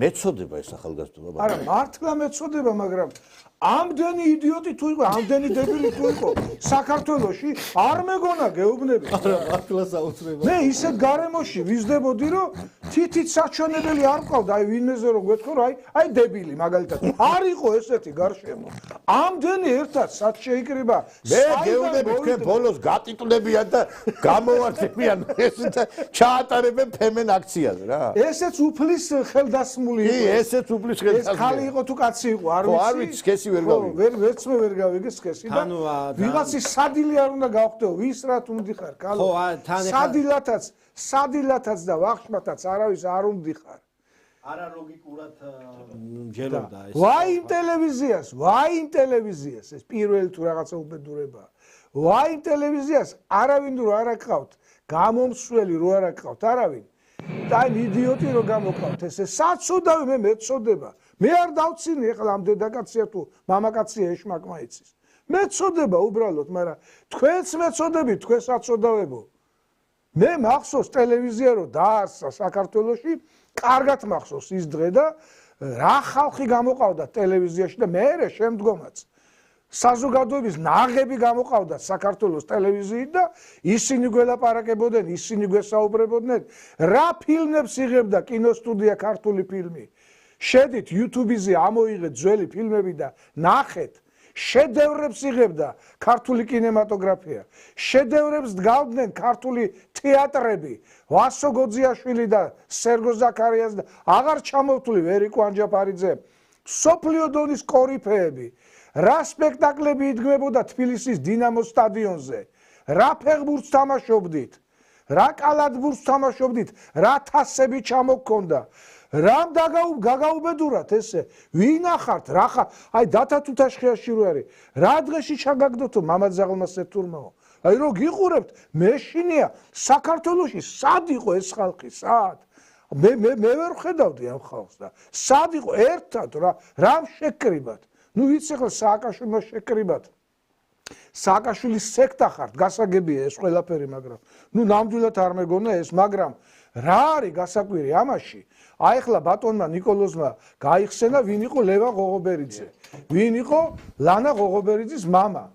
მეწოდება ეს ახალგაზრდობა არა მართლა მეწოდება მაგრამ ამდენი იდიოტი თუ იყო ამდენი დებილი თუ იყო საქართველოში არ მეგონა გეუბნები არა მართლა საოცრება მე ისეთ გარემოში ვიზდებოდი რომ თითით საჩვენებელი არ ყავდა აი ვინმეზე რომ გვეთქო რომ აი დებილი მაგალითად არ იყო ესეთი გარშემო ამდენი ერთად სად შეიკრიბა მე გეუბნები თქვენ ბოლოს გატიტულებიან და გამოვარდებიან ეს და ჩაატარებენ ფემენ აქციაზე რა ესეც უფლის ხელდასმული იყო ესეც უფლის ხელდასმული ეს ხალი იყო თუ კაცი იყო არ ვიცი სქესი ვერ გავიგე ვერც მე ვერ გავიგე სქესი და ვიღაცის სადილე არ უნდა გავხდეო ვის რა თუნდიხარ კალო სადილათაც და ვახშმათაც არავის არ უნდიხარ არა ლოგიკურად ჯეროდა ეს ვაი იმ ტელევიზიას ეს პირველი თუ რაღაცა უბედურებაა ვაი იმ ტელევიზიას არავინ რო არ აკყავთ გამომსვლელი რო არ აკყავთ არავინ და აი იდიოტი რო გამოყავთ ესე საცუდავი მე მეწოდება მე არ დავცინი ეხლა ამ დედაკაცია თუ მამაკაცია ეშმაკმა იცის მეწოდება უბრალოდ მაგრამ თქვენც მეწოდებით თქვენ საცოდავებო მე მახსოვს ტელევიზია რო დაარსა საქართველოში კარგად მახსოვს ის დღე და რა ხალხი გამოყავდა ტელევიზიაში და მე შემდგომაც საზოგადოების ნაღები გამოყავდა საქართველოს ტელევიზიით და ისინი გველაპარაკებოდნენ ისინი გვესაუბრებოდნენ რა ფილმებს იღებდა კინოსტუდია ქართული ფილმი შედით YouTube-ზე ამოიღეთ ძველი ფილმები და ნახეთ შედევრებს იღებდა ქართული კინემატოგრაფია შედევრებს დგავდნენ ქართული თეატრები ვასო გოძიაშვილი და სერგო ზაქარიას და აღარ ჩამოვთვლი ვერიკო ანჯაფარიძე სოფლიო დონის კორიფეები რა სპექტაკლები იდგმებოდა თბილისის დინამოს სტადიონზე, რა ფეხბურთს თამაშობდით, რა კალათბურთს თამაშობდით, რა თასები ჩამოგქონდა, რამ გაგაუბედურათ ესე, ვინ ახართ, რა ხარ, აი დათა თუთაშხიაში რო არის, რა დღეში ჩაგაგდოთო მამაძაღლმა სეთურმაო, აი რო გიყურებთ, მეშინია საქართველოში სად იყო ეს ხალხი, სად? მე ვერ ხედავდი ამ ხალხს და სად იყო ერთად რამ შეკრიბათ? ნუ ვიცი ახლა სააკაშვილმა შეკრიბათ. სააკაშვილის სექტა ხართ, გასაგებია ეს ყველაფერი, მაგრამ ნუ ნამდვილად არ მეგონა ეს, მაგრამ რა არის გასაკვირი ამაში? აი ახლა ბატონმა ნიკოლოზმა გაიხსენა ვინ იყო ლევან ღოღობერიძე, ვინ იყო ლანა ღოღობერიძის მამა.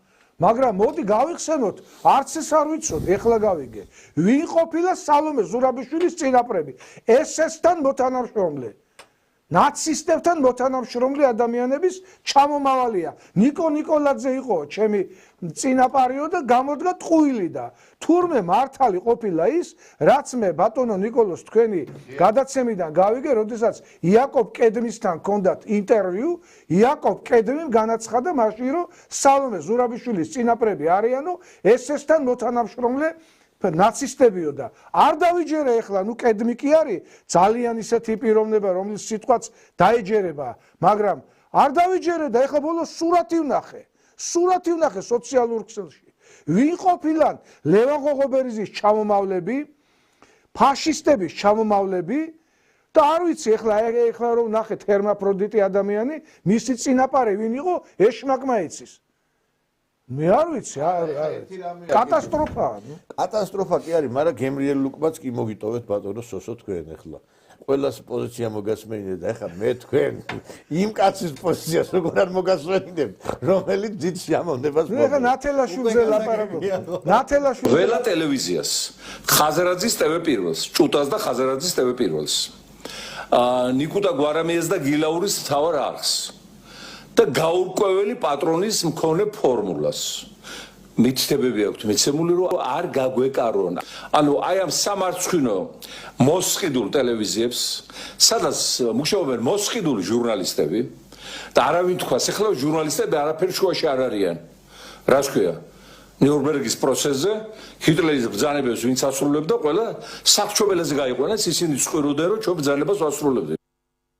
მაგრამ მოდი გავიხსენოთ, არც ეს არ ვიცოდ, ეხლა გავიგე. ვინ ყოფილა სალომე ზურაბიშვილის წინაპრები? SS-თან მოთანამშრომლე. ნაცისტებთან მოთანამშრომლე ადამიანების ჩამომავალია. ნიკო ნიკოლაძე იყო ჩემი წინაპარიო და გამოდგა ტყუილი და თურმე მართალი ყოფილა ის, რაც მე ბატონო ნიკოლოს თქვენი გადაცემიდან გავიგე, როდესაც იაკობ კედმისთან ჰქონდათ ინტერვიუ, იაკობ კედმიმ განაცხადა მაშინ, რომ სალომე ზურაბიშვილის წინაპრები არიანო SS-თან მოთანამშრომლე ნაცისტებიო და არ დავიჯერე ახლა, ნუ კედმი კი არის ძალიან ისეთი პიროვნება, რომლის სიტყვაც დაეჯერება, მაგრამ არ დავიჯერე და ახლა ბოლოს სურათი ვნახე სოციალურ ქსელში. ვინ ყოფილან ლევან ღოღობერიძის ჩამომავლები, ფაშისტების ჩამომავლები და არ ვიცი ახლა რომ ვნახეთ ჰერმაფროდიტი ადამიანი, მისი წინაპარი ვინ იყო, ეშმაკმა იცის. მე არ ვიცი, კატასტროფაა. კატასტროფა კი არის, მაგრამ გემრიელ ლუკმაც კი მოგიტოვეთ ბატონო სოსო თქვენ ახლა. ყველას პოზიცია მოგასმენინე და ახლა მე თქვენ იმ კაცის პოზიციას როგორ არ მოგასმენინებ, რომელიც დიდ შემოვნებას მოგ. ახლა ნათელაშვილზე ლაპარაკობ. ნათელაშვილი ველა ტელევიზიას, ხაზარაძის TV პირველს, ჭუტას და ხაზარაძის TV პირველს. ნიკუტა გვარამიას და გილაურის თავარ არხს. და გაურკვეველი პატრონის მქონე ფორმულას. მიცდებები აქვთ მიცემული, რომ არ გაგვეკარონა. ანუ აი ამ სამარცხვინო მოსყიდულ ტელევიზიებს, სადაც მუშაობენ მოსყიდული ჟურნალისტები და არავინ თქვას, ეხლა ჟურნალისტები არაფერი შუაში არ არიან. რას ქვია? ნიურნბერგის პროცესზე ჰიტლერის ბრძანებებს ვინც ასრულებდა, ყველა საფრთხობელაზე გაიყვანეს, ისინი წყვიროდნენ, რომ ჩვენ ბრძანებას ვასრულებდით.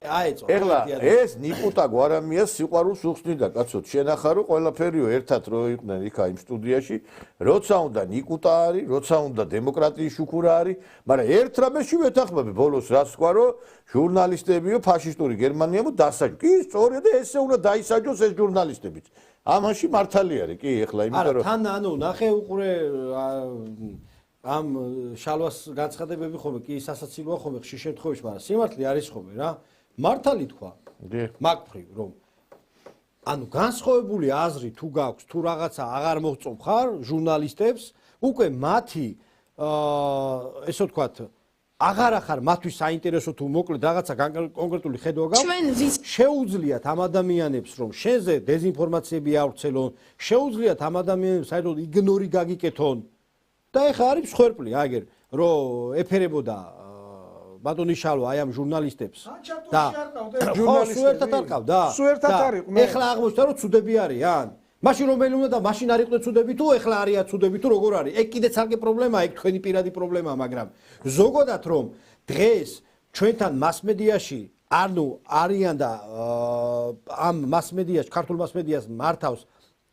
ეხლა ეს ნიკუტა გვარამიას სიყვარულს უხსნიდა, კაცო, შენახა რომ ყველაფერიო ერთად რო იყვნენ იქა იმ სტუდიაში, როცა უნდა ნიკუტა არის, როცა უნდა დემოკრატიის შუქურა არის, მაგრამ ერთ რამეში ვეთანხმები ბოლოს რაც თქვა, რომ ჟურნალისტებიო ფაშისტური გერმანიამო დასაჯო. კი, სწორია და ესე უნდა დაისაჯოს ეს ჟურნალისტებიც. ამაში მართალი არის, კი, ეხლა იმიტომ რომ თან ანუ ნახე უყურე ამ შალვას განცხადებები ხომ კი სასაცილოა ხომ ხშირ შემთხვევაში, მაგრამ სიმართლე არის ხომ რა? მართალი თქვა. მაგფრი რომ ანუ განსხვავებული აზრი თუ გაქვს, თუ რაღაცა აღარ მოღწევ ხარ ჟურნალისტებს, უკვე მათი ესე ვთქვათ, აღარ ახარ მათთვის საინტერესო თუ მოკლედ რაღაცა კონკრეტული ხედვა გაქვს, შეუძლიათ ამ ადამიანებს რომ შენზე დეზინფორმაციები ავრცელონ, შეუძლიათ ამ ადამიანებს საერთოდ იგნორი გაგიკეთონ და ეხა არის მსხვერპლი, აგერ რომ ეფერებოდა ბატონი შალვა აი ამ ჟურნალისტებს და სუერთად არ ყავდა? სუერთად არ იყო. ეხლა აღმოჩნდა რომ ცუდები არიან. მაშინ რომელი უნდა და მაშინ არ იყვნენ ცუდები თუ ეხლა არიან ცუდები თუ როგორ არის? ეგ კიდე ცალკე პრობლემაა, ეგ თქვენი პირადი პრობლემაა, მაგრამ ზოგადად რომ დღეს ჩვენთან მასმედიაში ანუ არიან და ამ მასმედიაში, ქართულ მასმედიას მართავს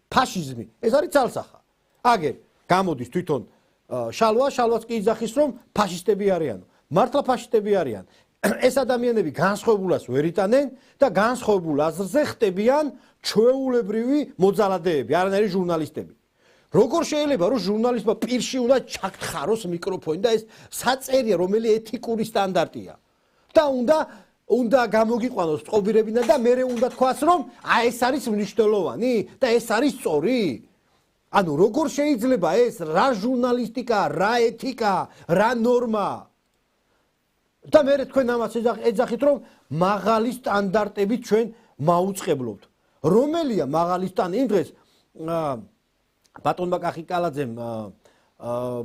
ფაშიზმი, ეს არის ძალსახა. აგერ გამოდის თვითონ შალვაც კი იძახის რომ ფაშისტები არიანო. მართლა ფაშისტები არიან. ეს ადამიანები განსხვავებულას ვერ იტანენ და განსხვავებულ აზრზე ხდებიან ჩვეულებრივი მოძალადეები, არანაირი ჟურნალისტები. როგორ შეიძლება რომ ჟურნალისტმა პირში უნდა ჩაგთხაროს მიკროფონი და ეს საწერია, რომელი ეთიკური სტანდარტია. და უნდა გამოგიყვანოს წყობირებინა და მერე უნდა თქვას რომ აი ეს არის მნიშვნელოვანი და ეს არის სწორი. ანუ როგორ შეიძლება ეს რა ჟურნალისტიკა, რა ეთიკა, რა ნორმა და მე თქვენ ამას ეძახით რომ მაღალი სტანდარტებით ჩვენ მაუწყებლობთ. რომელია მაღალი სტანდარტი? იმ დღეს ბატონმა კახიკალაძემ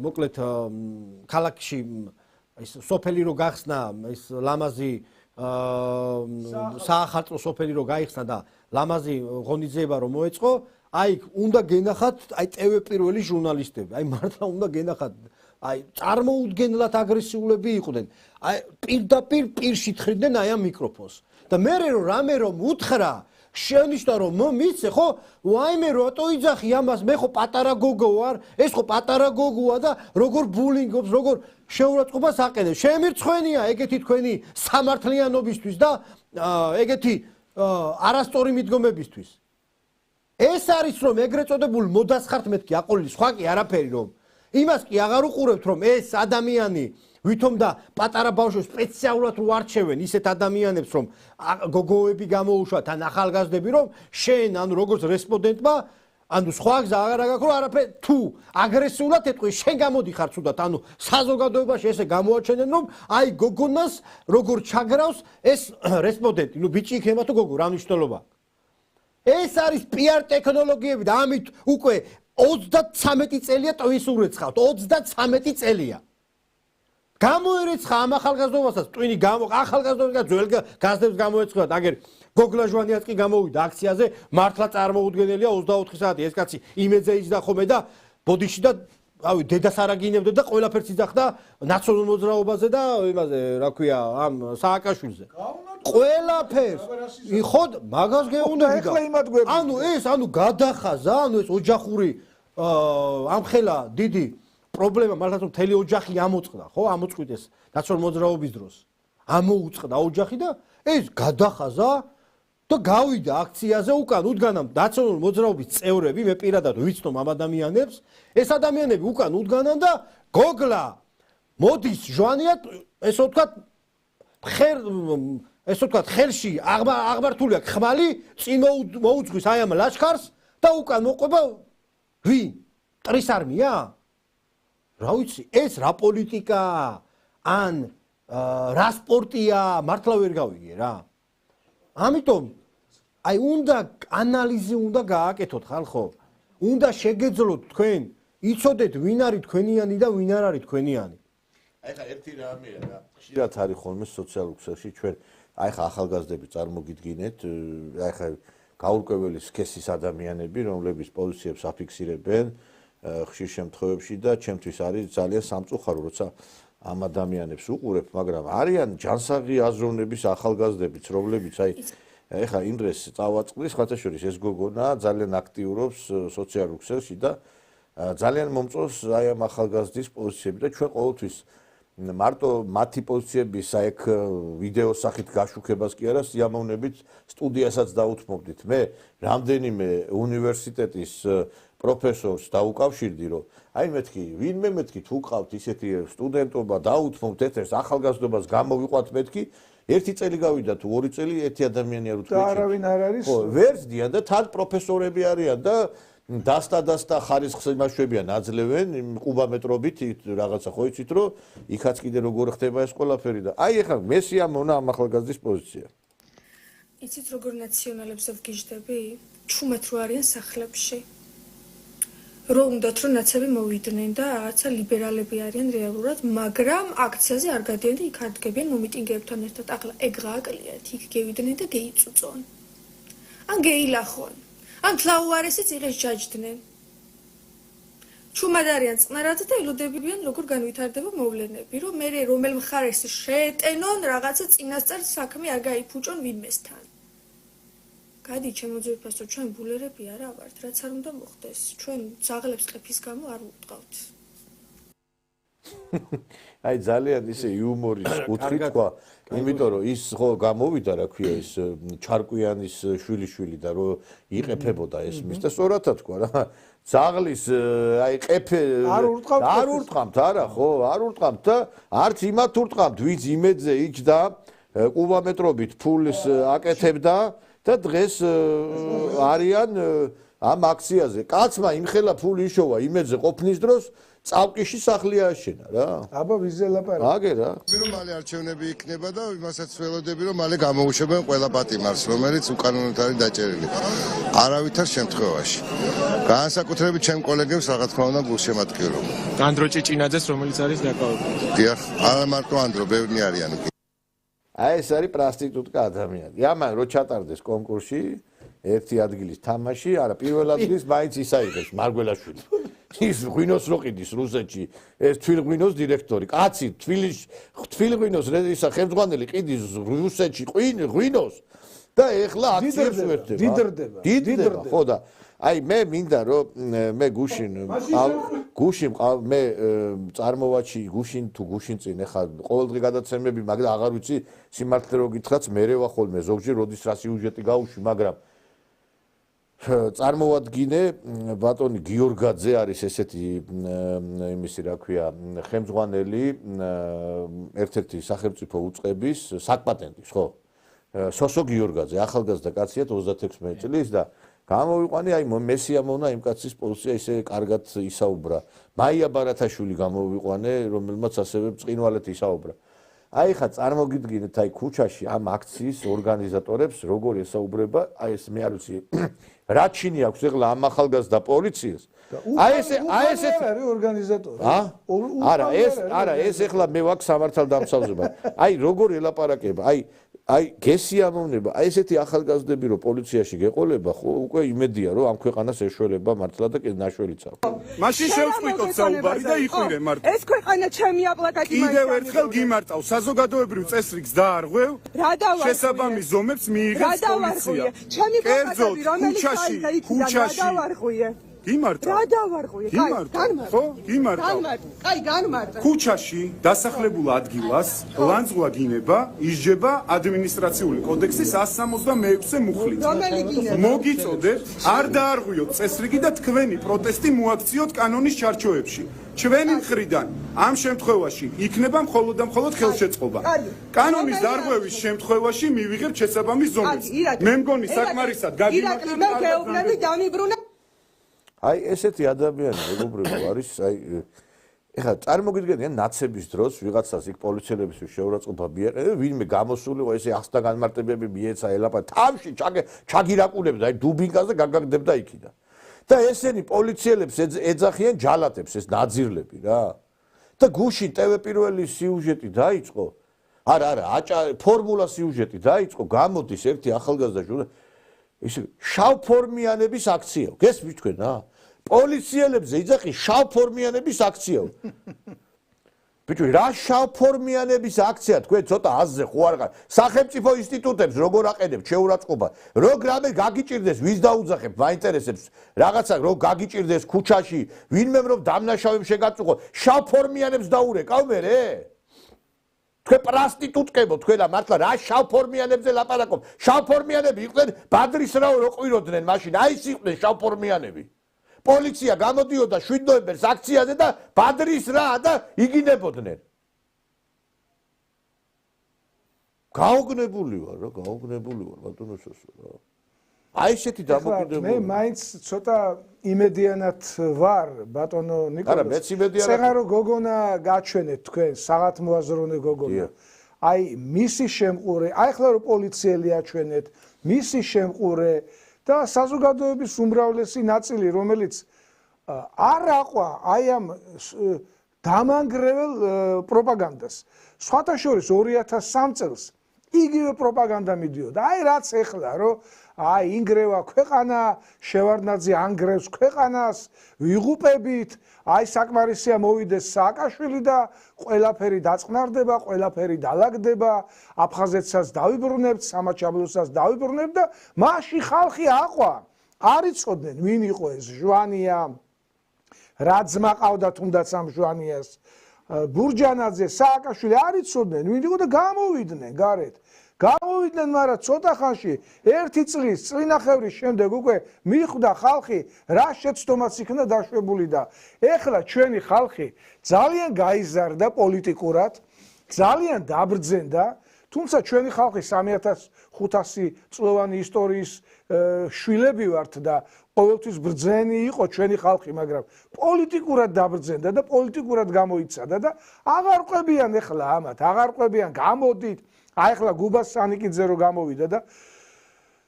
მოკლედ ქალაქში ის სოფელი რო გახსნა, ეს ლამაზი საახალწლო სოფელი რო გაიხსნა და ლამაზი ღონისძიება რომ მოეწყო, აი უნდა გენახათ აი TV პირველი ჟურნალისტები, აი მართლა უნდა გენახათ აი წარმოუდგენლად აგრესიულები იყვნენ. აი პირდაპირ პირში თხრიდნენ აი ამ მიკროფონს. და მე რამე რომ უთხრა შენიშნა რომ მიცე ხო ვაიმე რატო იძახი ამას მე ხო პატარა გოგო ვარ ეს ხო პატარა გოგოა და როგორ ბულინგობს როგორ შეურაცხყოფას აყენებს შემირცხვენია ეგეთი თქვენი სამართლიანობისთვის და ეგეთი არასწორი მიდგომებისთვის ეს არის რომ ეგრეთ წოდებულ მოდასხართ მეთქი აყოლილი სხვა კი არაფერი რომ იმას კი აღარ უყურებთ რომ ეს ადამიანი ვითომ და პატარა ბავშვებს სპეციალურად უარჩევენ ისეთ ადამიანებს რომ გოგოები გამოუშვათ ან ახალგაზრდები რომ შენ ანუ როგორც რესპონდენტმა ანუ სხვა გზა აღარ აქვს რომ არაფერი თუ აგრესიულად ეტყვი შენ გამოდიხარ თუდად ანუ საზოგადოებაში ესე გამოაჩენენ რომ აი გოგონას როგორ ჩაგრავს ეს რესპონდენტი ნუ ბიჭი იქნება თუ გოგო რა მნიშვნელობა ეს არის PR ტექნოლოგიები და ამით უკვე 33 წელია ტვინს ურეცხავთ 33 წელია გამოერეცხა ამ ახალგაზრდობასაც ტვინი ახალგაზრდობასა ძველ გაზრდებს გამოეცხათ აგერ გოგლა ჟვანიაც კი გამოვიდა აქციაზე მართლა წარმოუდგენელია 24 საათი ეს კაცი იმედზე იჯდა ხოლმე და ბოდიში და ავი დედას არაგინებდა და ყველაფერს იძახდა ნაციონალურ მოძრაობაზე და იმაზე რა ქვია ამ სააკაშვილზე ყველაფერს ხო მაგას გეუნები და ანუ ეს ანუ გადახაზა ანუ ეს ოჯახური ამხელა დიდი პრობლემა მართლა მთელი ოჯახი ამოწყდა ხო ამოწყვილეს ნაციონალურ მოძრაობის დროს ამოუწყდა ოჯახი და ეს გადახაზა და გავიდა აქციაზე უკან უდგანამ ნაციონალურ მოძრაობის წევრები მე პირადად ვიცნობ ამ ადამიანებს ეს ადამიანები უკან უდგანან და გოგლა მოდის ჟვანია ესე ვთქვათ ხელში აღმართული აქვს ხმალი წინ მოუძღვის აი ამ ლაშქარს და უკან მოყვება ვინ ტრისარმია რა ვიცი ეს რა პოლიტიკაა ან რა სპორტია მართლა ვერ გავიგე რა ამიტომ აი უნდა ანალიზი უნდა გააკეთოთ ხალხო უნდა შეგეძლოთ თქვენ იცოდეთ ვინ არის თქვენიანი და ვინ არ არის თქვენიანი აი ხა ერთი რამეა რა ხშირად არის ხოლმე სოციალურ ქსელში ჩვენ აი ხა ახალგაზრდები წარმოგიდგინეთ აი ხა გაურკვეველი სქესის ადამიანები რომლებიც პოლიციებს აფიქსირებენ ხშირ შემთხვევებში და ჩემთვის არის ძალიან სამწუხარო როცა ამ ადამიანებს უყურებ მაგრამ არიან ჯანსაღი აზროვნების ახალგაზრდებიც რომლებიც აი ეხა იმ დღეს წავაწყდის ხათაშორის ეს გოგონა ძალიან აქტიურობს სოციალურ ქსელში და ძალიან მომწონს აი ამ ახალგაზრდის პოზიციები და ჩვენ ყოველთვის მარტო მათი პოზიციების აი ეგ ვიდეოს სახით გაშუქებას კი არა სიამოვნებით სტუდიასაც დაუთმობდით მე რამდენიმე უნივერსიტეტის პროფესორს დაუკავშირდი რომ აი მეთქი ვინმე მეთქი თუ ყავთ ისეთი სტუდენტობა დაუთმობთ ერთ-ერთ ახალგაზრდობას გამოვიყვათ მეთქი ერთი წელი გავიდა თუ ორი წელი ერთი ადამიანი არ უთქვით და არავინ არ არის ხო ვერსდიან და თან პროფესორები არიან და დასტა ხარისხს იმაშვებიან აძლევენ ყუბა მეტრობით რაღაცა ხო იცით რომ იქაც კიდე როგორ ხდება ეს ყველაფერი და აი ეხლა მე სიამოვნა ამ ახალგაზრდის პოზიცია იცით როგორ ნაციონალებზე ვგიჟდები ჩუმეთ რო არიან სახლებში რომ უნდათ რომ ნაცები მოვიდნენ და რაღაცა ლიბერალები არიან რეალურად მაგრამ აქციაზე არ გადიან და იქ არ დგებიან მომიტინგეებთან ერთად ახლა ეგ რა აკლიათ იქ გევიდნენ და გეიწუწონ ან გეილახონ ან თლაუარესიც იღეს ჯაჯდნენ ჩუმად არიან წყნარად და ელოდებიან როგორ განვითარდება მოვლენები რომ მე რომელ მხარეს შეეტენონ რაღაცა წინასწარ საქმე არ გაიფუჭონ ვინმესთან გადი ჩემო ძვირფასო ჩვენ ბულერები არა ვართ რაც არ უნდა მოხდეს ჩვენ ზაღლებს ყეფის გამო არ ვუტყავთ აი ძალიან ისე იუმორის კუთხით თქვა იმიტომ რომ ის ხო გამოვიდა რა ქვია ის ჩარკვიანის შვილიშვილი და რომ იყეფებოდა ეს მის და სწორადაც თქვა რა ზაღლის აი ყეფე არ ურტყამთ არა ხო არ ურტყამთ და არც იმათ ურტყამთ ვიც იმედზე იჯდა ყუბა მეტრობით ფულს აკეთებდა და დღეს არიან ამ აქციაზე კაცმა იმხელა ფული იშოვა იმედზე ყოფნის დროს წავკიში სახლი ააშენა რა აბა ვიზელაპარაკ აგე რა რომ მალე არჩევნები იქნება და იმასაც ველოდები რომ მალე გამოუშვებენ ყველა პატიმარს რომელიც უკანონოდ არის დაჭერილი არავითარ შემთხვევაში განსაკუთრებით ჩემ კოლეგებს რა თქმა უნდა გულშემატკივრობა ანდრო ჭიჭინაძეს რომელიც არის დაკავებული დიახ არა მარტო ანდრო ბევრი არიან აი ეს არის პრასტიტუტკა ადამიანი. ამან რო ჩატარდეს კონკურსი ერთი ადგილის თამაში, არა პირველ ადგილს მაინც ის აიღეს მარგველაშვილი. ის ღვინოს რო ყიდის რუსეთში, ეს თვილღვინოს დირექტორი. კაცი თვილღვინოს ისა ხელმძღვანელი ყიდის რუსეთში ღვინოს და ეხლა აქციებს ვერდება. დიდრდება. ხო და აი მე მინდა რომ მე გუშინ მე წარმოვაჩი გუშინ თუ გუშინ წინ ეხლა ყოველდღე გადაცემები მაგრამ აღარ ვიცი სიმართლე რო გითხრათ მე რევა ხოლმე ზოგჯერ როდის რა სიუჟეტი გავუშვი მაგრამ წარმოვადგინე ბატონი გიორგაძე არის ესეთი იმისი რა ქვია ხელმძღვანელი ერთ-ერთი სახელმწიფო უწყების საკპატენტის ხო სოსო გიორგაძე ახალგაზრდა კაცია 36 წლის და გამოვიყვანე აი მესიამოვნა იმ კაცის პოზიცია ისე კარგად ისაუბრა მაია ბარათაშვილი გამოვიყვანე რომელმაც ასევე წინვალეთ ისაუბრა აი ხა წარმოგიდგინეთ აი ქუჩაში ამ აქციის ორგანიზატორებს როგორ ესაუბრება აი ეს მე არ ვიცი რა ჩინი აქვს ეხლა ამ ახალგაზრდა პოლიციას აი ესეთი ორგანიზატორი არა ეს ეხლა მე ვაკ სამართალდამცავება აი როგორ ელაპარაკება აი გესიამოვნება აი ესეთი ახალგაზრდები რო პოლიციაში გეყოლება ხო უკვე იმედია რომ ამ ქვეყანას ეშველება მართლა და ნაშველიც აქვს მაშინ შევწყვიტოთ საუბარი და იყვირე მარტო ეს ქვეყანა ჩემი აპლაკატი კიდევ ერთხელ გიმარტავ საზოგადოებრივ წესრიგს დაარღვევ შესაბამის ზომებს მიიღებს პოლიცია ჩემი პლაკატები რომელიც ქუჩაში გიმარტავ რა დავარღვიე განმარტო ქუჩაში დასახლებულ ადგილას ლანძღვა გინება ისჯება ადმინისტრაციული კოდექსის 166-ე მუხლით მოგიწოდეთ არ დაარღვიოთ წესრიგი და თქვენი პროტესტი მოაქციოთ კანონის ჩარჩოებში ჩვენი მხრიდან ამ შემთხვევაში იქნება მხოლოდ და მხოლოდ ხელშეწყობა კანონის დარღვევის შემთხვევაში მივიღებთ შესაბამის ზომებს მე მგონი საკმარისად გაგიმარტეთ აი ესეთი ადამიანი მეგობრებო არის აი ეხლა წარმოგიდგენია ნაცების დროს ვიღაცას იქ პოლიციელებისთვის შეურაცხყოფა მიეყედა ვინმე გამოსულიყო ესე ახსნა განმარტებები მიეცა ელაპარაკა თავში ჩაგირაკულებდა აი დუბინკაზე გაგაგდებდა იქიდან და ესენი პოლიციელებს ეძახიან ჯალათებს ეს ნაძირლები რა და გუშინ ტევ პირველი სიუჟეტი დაიწყო არა ფორმულა სიუჟეტი დაიწყო გამოდის ერთი ახალგაზრდა ჟურნალისტი ისე შავფორმიანების აქციაა გესმით თქვენ რა პოლიციელებზე იძახი შავფორმიანების აქციაა ბიჭო რა შავფორმიანების აქცია თქვენ ცოტა აზზე ხო არ ხარ სახელმწიფო ინსტიტუტებს როგორ აყენებთ შეურაცხყოფა როგრამე გაგიჭირდეს ვის დაუძახებთ მაინტერესებს რაღაცა რო გაგიჭირდეს ქუჩაში ვინმე რომ დამნაშავემ შეგაწუხო შავფორმიანებს დაურეკავ მე თქვენ პრასტიტუტკებო თქვენა მართლა რა შავფორმიანებზე ლაპარაკობ შავფორმიანები იყვნენ ბადრის რაო რო ყვიროდნენ მაშინ აი ის იყვნენ შავფორმიანები პოლიცია გამოდიოდა 7 ნოემბერს აქციაზე და ბადრის რა და იგინებოდნენ გაოგნებული ვარ ბატონო სოსო რა აი ესეთი დამოკიდებულება მე მაინც ცოტა იმედიანად ვარ ბატონო ნიკოლოზ სეღარო გოგონა გაჩვენეთ თქვენ საღათ მოაზროვნე გოგონა აი მისი შემყურე აი ახლა რო პოლიციელი აჩვენეთ მისი შემყურე და საზოგადოების უმრავლესი ნაწილი რომელიც არ აყვა აი ამ დამანგრეველ პროპაგანდას სხვათა შორის 2003 წელს იგივე პროპაგანდა მიდიოდა აი რაც ეხლა რომ აი ინგრევა ქვეყანა შევარდნაძე ანგრევს ქვეყანას ვიღუპებით აი საკმარისია მოვიდეს სააკაშვილი და ყველაფერი დაწყნარდება ყველაფერი დალაგდება აფხაზეთსაც დავიბრუნებთ სამაჩაბლოსაც დავიბრუნებთ და მასში ხალხი აყვა არ იცოდნენ ვინ იყო ეს ჟვანია რა ძმა ყავდა თუნდაც ამ ჟვანიას ბურჯანაძე სააკაშვილი არ იცოდნენ ვინ იყო და გამოვიდნენ გარეთ გამოვიდნენ, მაგრამ ცოტა ხანში, ერთი წლის წლინახევრის შემდეგ უკვე მიხვდა ხალხი, რა შეცდომაც იქნა დაშვებული და ეხლა ჩვენი ხალხი ძალიან გაიზარდა პოლიტიკურად, ძალიან დაბრძენდა, თუმცა ჩვენი ხალხი 3500 წლოვანი ისტორიის შვილები ვართ და ყოველთვის ბრძენი იყო ჩვენი ხალხი, მაგრამ პოლიტიკურად დაბრძენდა და პოლიტიკურად გამოიცადა და აღარ ყვებიან ეხლა ამათ, აღარ ყვებიან გამოდით აი ახლა გუბას სანიკიძე რო გამოვიდა და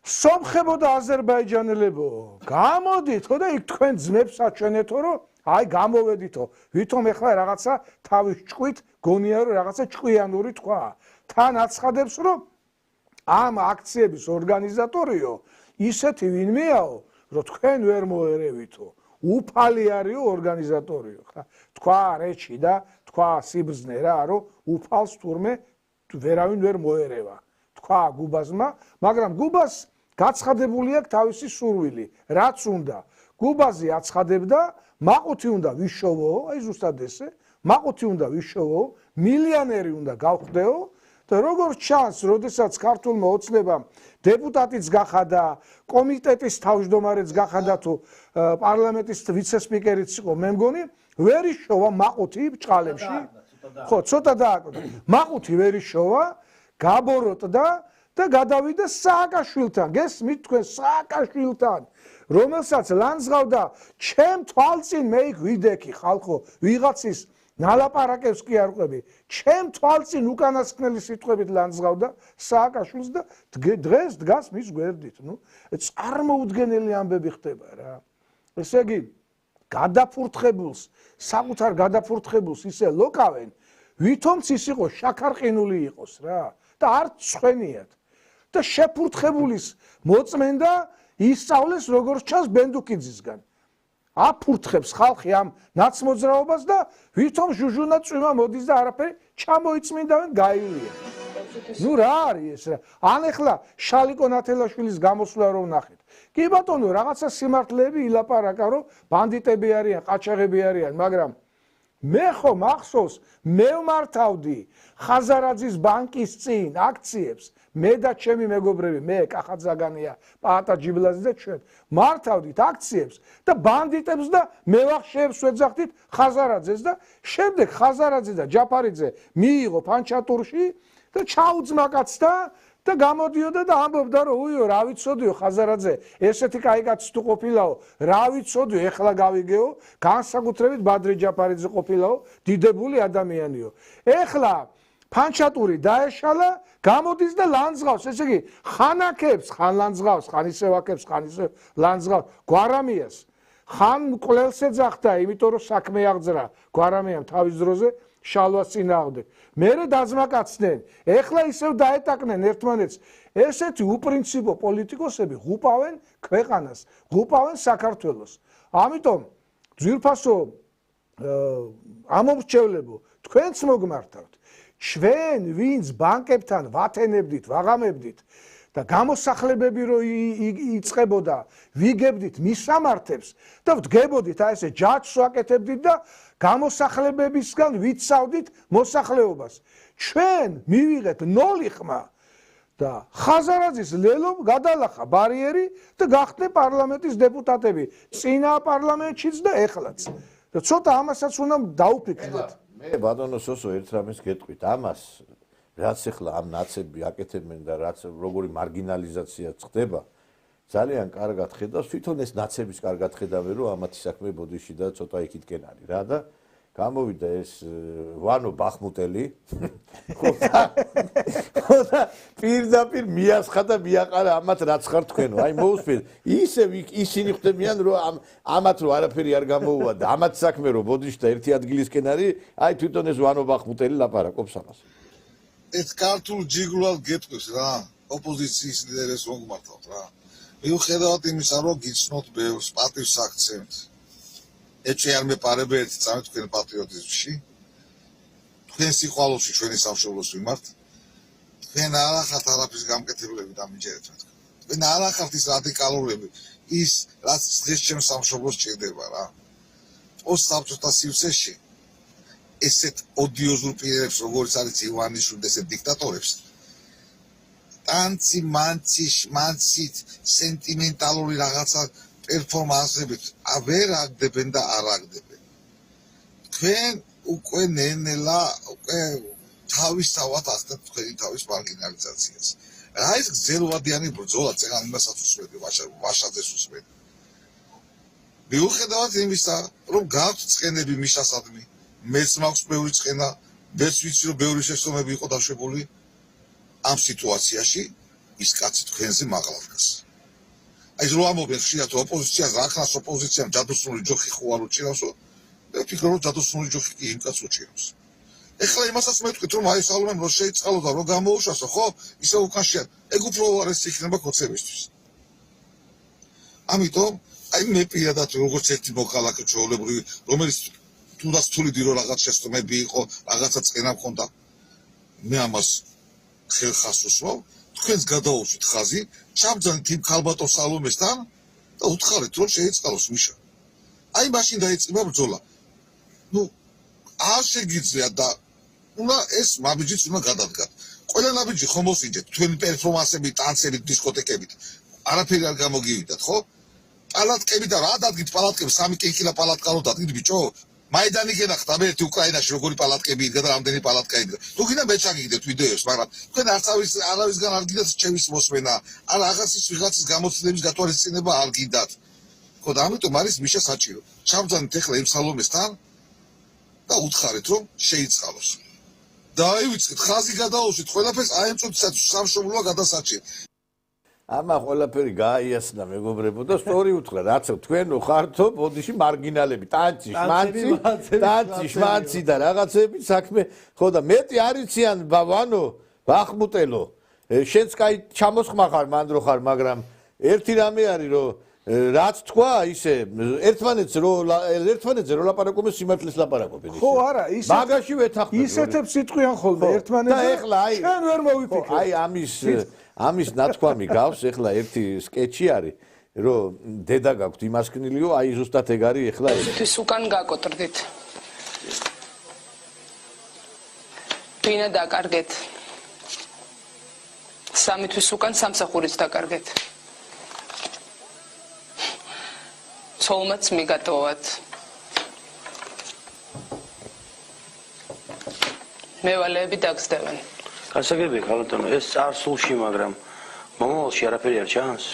სომხებო და აზერბაიჯანელებო გამოდით ხო და იქ თქვენ ძმებს აჩვენეთო რომ აი გამოვედითო, ვითომ ეხლა რაღაცა თავის ჭკვით გონია რომ რაღაცა ჭკვიანური თქვა. თან აცხადებს რომ ამ აქციების ორგანიზატორიო ისეთი ვინმეაო, რომ თქვენ ვერ მოერევითო. უფალი არისო ორგანიზატორიო, ხა. თქვა რეჩი და თქვა სიბრძნე რა, რომ უფალს თურმე ვერავინ ვერ მოერევა. თქვა გუბაზმა, მაგრამ გუბას გაცხადებული აქვს თავისი სურვილი, რაც უნდა. გუბაზი აცხადებდა, მაყუთი უნდა ვიშოვო, აი ზუსტად ესე, მაყუთი უნდა ვიშოვო, მილიონერი უნდა გავხდეო და როგორც ჩანს, როდესაც ქართულმა ოცნებამ დეპუტატიც გახადა, კომიტეტის თავმჯდომარეც გახადა თუ პარლამენტის ვიცე-სპიკერიც იყო, მე მგონი, ვერ იშოვა მაყუთი ბჭყალებში. ხო, ცოტა დააკვირდა. მაყუთი ვერ იშოვა, გაბოროტდა და გადავიდა სააკაშვილთან. გესმით თქვენ სააკაშვილთან, რომელსაც ლანძღავდა ჩემ თვალწინ მე იქ ვიდექი ხალხო, ვიღაცის ნალაპარაკებს კი არ ყვები. ჩემ თვალწინ უკანასკნელი სიტყვებით ლანძღავდა სააკაშვილს და დღეს დგას მის გვერდით. ნუ წარმოუდგენელი ამბები ხდება რა. ესე იგი, გადაფურთხებულს, საკუთარ გადაფურთხებულს ისე ლოკავენ, ვითომც ის იყო შაქარყინული იყოს რა და არც ცხენიათ. და შეფურთხებულის მოწმენდა ისწავლეს როგორც ჩანს ბენდუკიძისგან. აფურთხებს ხალხი ამ ნაცმოძრაობას და ვითომ ჟუჟუნა წვიმა მოდის და არაფერი ჩამოიწმინდავენ გაივლია. ნუ რა არის ეს რა? ან ეხლა შალიკო ნათელაშვილის გამოსვლა რომ ნახეთ. კი ბატონო, რაღაცა სიმართლეები ილაპარაკა რომ ბანდიტები არიან, ყაჩაღები არიან, მაგრამ მე ხო მახსოვს, მე ვმართავდი ხაზარაძის ბანკის წინ აქციებს, მე და ჩემი მეგობრები, მე კახაძაგანია, პაატა ჯიბლაძე და ჩვენ მართავდით აქციებს და ბანდიტებს და მევახშეებს ვეძახდით ხაზარაძეს და შემდეგ ხაზარაძე და ჯაფარიძე მიიღო ფანჩატურში და ჩაუძმა კაცთა და გამოდიოდა და ამბობდა რომ უიო რა ვიცოდიო ხაზარაძე ესეთი კაი კაცი თუ ყოფილაო რა ვიცოდიო ეხლა გავიგეო განსაკუთრებით ბადრი ჯაფარიძე ყოფილაო დიდებული ადამიანიო ეხლა ფანჩატური დაეშალა გამოდის და ლანძღავს ესე იგი ხან აქებს ხან ლანძღავს ხან ისევ აქებს ხან ისევ ლანძღავს გვარამიას ხან მკვლელს ეძახდა იმიტომ რომ საქმე აღძრა გვარამიამ თავის დროზე შალვას წინააღმდეგ მერე დაძმაკაცდნენ ეხლა ისევ დაეტაკნენ ერთმანეთს ესეთი უპრინციპო პოლიტიკოსები ღუპავენ ქვეყანას ღუპავენ საქართველოს ამიტომ ძვირფასო ამომრჩევლებო თქვენც მოგმართავთ ჩვენ ვინც ბანკებთან ვათენებდით ვაღამებდით და გამოსახლებები რო იწყებოდა ვიგებდით მისამართებს და ვდგებოდით აი ესე ჯაჭვს ვაკეთებდით და გამოსახლებებისგან ვიცავდით მოსახლეობას ჩვენ მივიღეთ 0 ხმა და ხაზარაძის ლელომ გადალახა ბარიერი და გახდნენ პარლამენტის დეპუტატები წინა პარლამენტშიც და ეხლაც და ცოტა ამასაც უნდა დაუფიქრდეთ მე ბატონო სოსო ერთ რამეს გეტყვით ამას რაც ახლა ამ ნაცები აკეთებენ და რაც როგორი მარგინალიზაცია ხდება ძალიან კარგად ხედავს თვითონ ეს ნაცების კარგად ხედავენ რომ ამათი საქმე ბოდიში და ცოტა იქითკენ არის რა და გამოვიდა ეს ვანო ბახმუტელი ხოდა პირდაპირ მიასხა მიაყარა ამათ რაც ხარ თქვენო აი მოусვენ ისევ ისინი ხდებიან რომ ამათ რო არაფერი არ გამოუვა და ამათ საქმე რო ბოდიში და ერთი ადგილისკენ არის აი თვითონ ეს ვანო ბახმუტელი ლაპარაკობს ამას ეს ქართულ ჯიგულად გეტყვის რა ოპოზიციის ლიდერებს რომ გმართავთ რა მიუხედავად იმისა რომ გიცნოთ ბევრს პატივს აქცევთ ეჭე არ მეპარება ერთი წამი თქვენ პატრიოტიზმში თქვენ სიყვარულში ჩვენი სამშობლოს მიმართ თქვენ არ ახართ არაფრის გამკეთებლები დამიჯერეთ რა თქვენ არ ახართ ის რადიკალურები ის რაც დღეს ჩემს სამშობლოს ჭირდება რა პოსტსაბჭოთა სივრცეში ესეთ ოდიოზურ პირებს როგორც არის ივანიშვილი და ესეთ დიქტატორებს ტანცი მანცი შმანცით სენტიმენტალური რაღაცა პერფორმანსებით ვერ აგდებენ და არ აგდებენ თქვენ უკვე ნენელა უკვე თავისთავად ახდენთ თქვენი თავის მარგინალიზაციას რა ის გრძელვადიანი ბრძოლა წეგან იმასაც უსმენდი ვაშაძეს უსმენდი მიუხედავად იმისა რომ გაქვთ ცხენები მიშასადმი მეც მაქვს ბევრი ცხენა მეც ვიცი რომ ბევრი შეცდომები იყო დაშვებული ამ სიტუაციაში ის კაცი თქვენზე მაღლა დგას აი რომ ამობენ ხშირად ოპოზიციას რა ხნას ოპოზიციამ ჯადოსნური ჯოხი ხო არ უჭირავს მე ვფიქრობ რომ დადოსული ჯოხი კი იმ კაცს უჭირავს ეხლა იმასაც მეთქვით რომ აი სალომემ რო შეიწყალო და რო გამოუშვასო ხო ისე უკანშია ეგ უფრო უარესი იქნება ქოცებისთვის ამიტომ აი მე პირადად როგორც ერთი მოქალაქე ჩვეულებრივი რომელიც თუნდაც თuliდი რო რაღაც შეცდომები იყო რაღაცა წენა მქონდა მე ამას ხელხას უსვავ თქვენს გადაუშვით ხაზი ჩაბძანით იმ ქალბატონ სალომესთან და უთხარით რომ შეიწყალოს მიშა აი მაშინ დაიწყება ბრძოლა ნუ არ შეგიძლია და უნდა ეს მაბიჯიც უნდა გადადგათ ყველა ნაბიჯი ხომ მოსინჯეთ თქვენი პერფორმანსები ტანცებით დისკოტეკებით არაფერი არ გამოგივიდათ ხო პალატკები და რა დადგით პალატკები სამი კილკილა პალატკა რო დადგით ბიჭო მაიდანი გენახდა მე ერთი უკრაინაში როგორი პალატკები იდგა და რამდენი პალატკა იდგა თუ გინდა მე ჩაგიგდეთ ვიდეოს მაგრამ თქვენ არავისგან არ გინდათ ჩემის მოსმენა ან რაღაცის ვიღაცის გამოცდილების გათვალისწინება არ გინდათ ხო და ამიტომ არის მიშა საჭირო ჩაბძანით ეხლა იმ სალომესთან და უთხარით რომ შეიწყალოს დაივიწყეთ ხაზი გადაუშვით ყველაფერს აი ამ წუთისაც სამშობლოა გადასაჭირო ამა ყველაფერი გააიასნა მეგობრებო და სწორი უთხრა რაც თქვენო ხართო ბოდიში მარგინალები ტანცი შვანცი და რაღაცები საქმე ხო და მეტი არიციან ბავანო ბახმუტელო შენც კაი ჩამოსხმა ხარ მანდრო ხარ მაგრამ ერთი რამე არის რომ რაც თქვა ისე ერთმანეთს რო ლაპარაკობენ სიმართლეს ლაპარაკობენ ხო არა ისე მაგაში ვეთახმები ისეთებს სიტყვიან ხოლმე ერთმანეთს და ეხლა აი შენ ვერ მოვიფიქრე აი ამის ნათქვამი გავს ეხლა ერთი სკეჩი არის რომ დედა გაქვთ იმასკნილიო აი ზუსტად ეგ არის ეხლა თვის უკან გაკოტრდით ბინა დაკარგეთ სამი თვის უკან სამსახურიც დაკარგეთ ცოლმაც მიგატოვათ მევალეები დაგსდევენ გასაგებია ქალბატონო ეს წარსულში მაგრამ მომავალში არაფერი არ ჩანს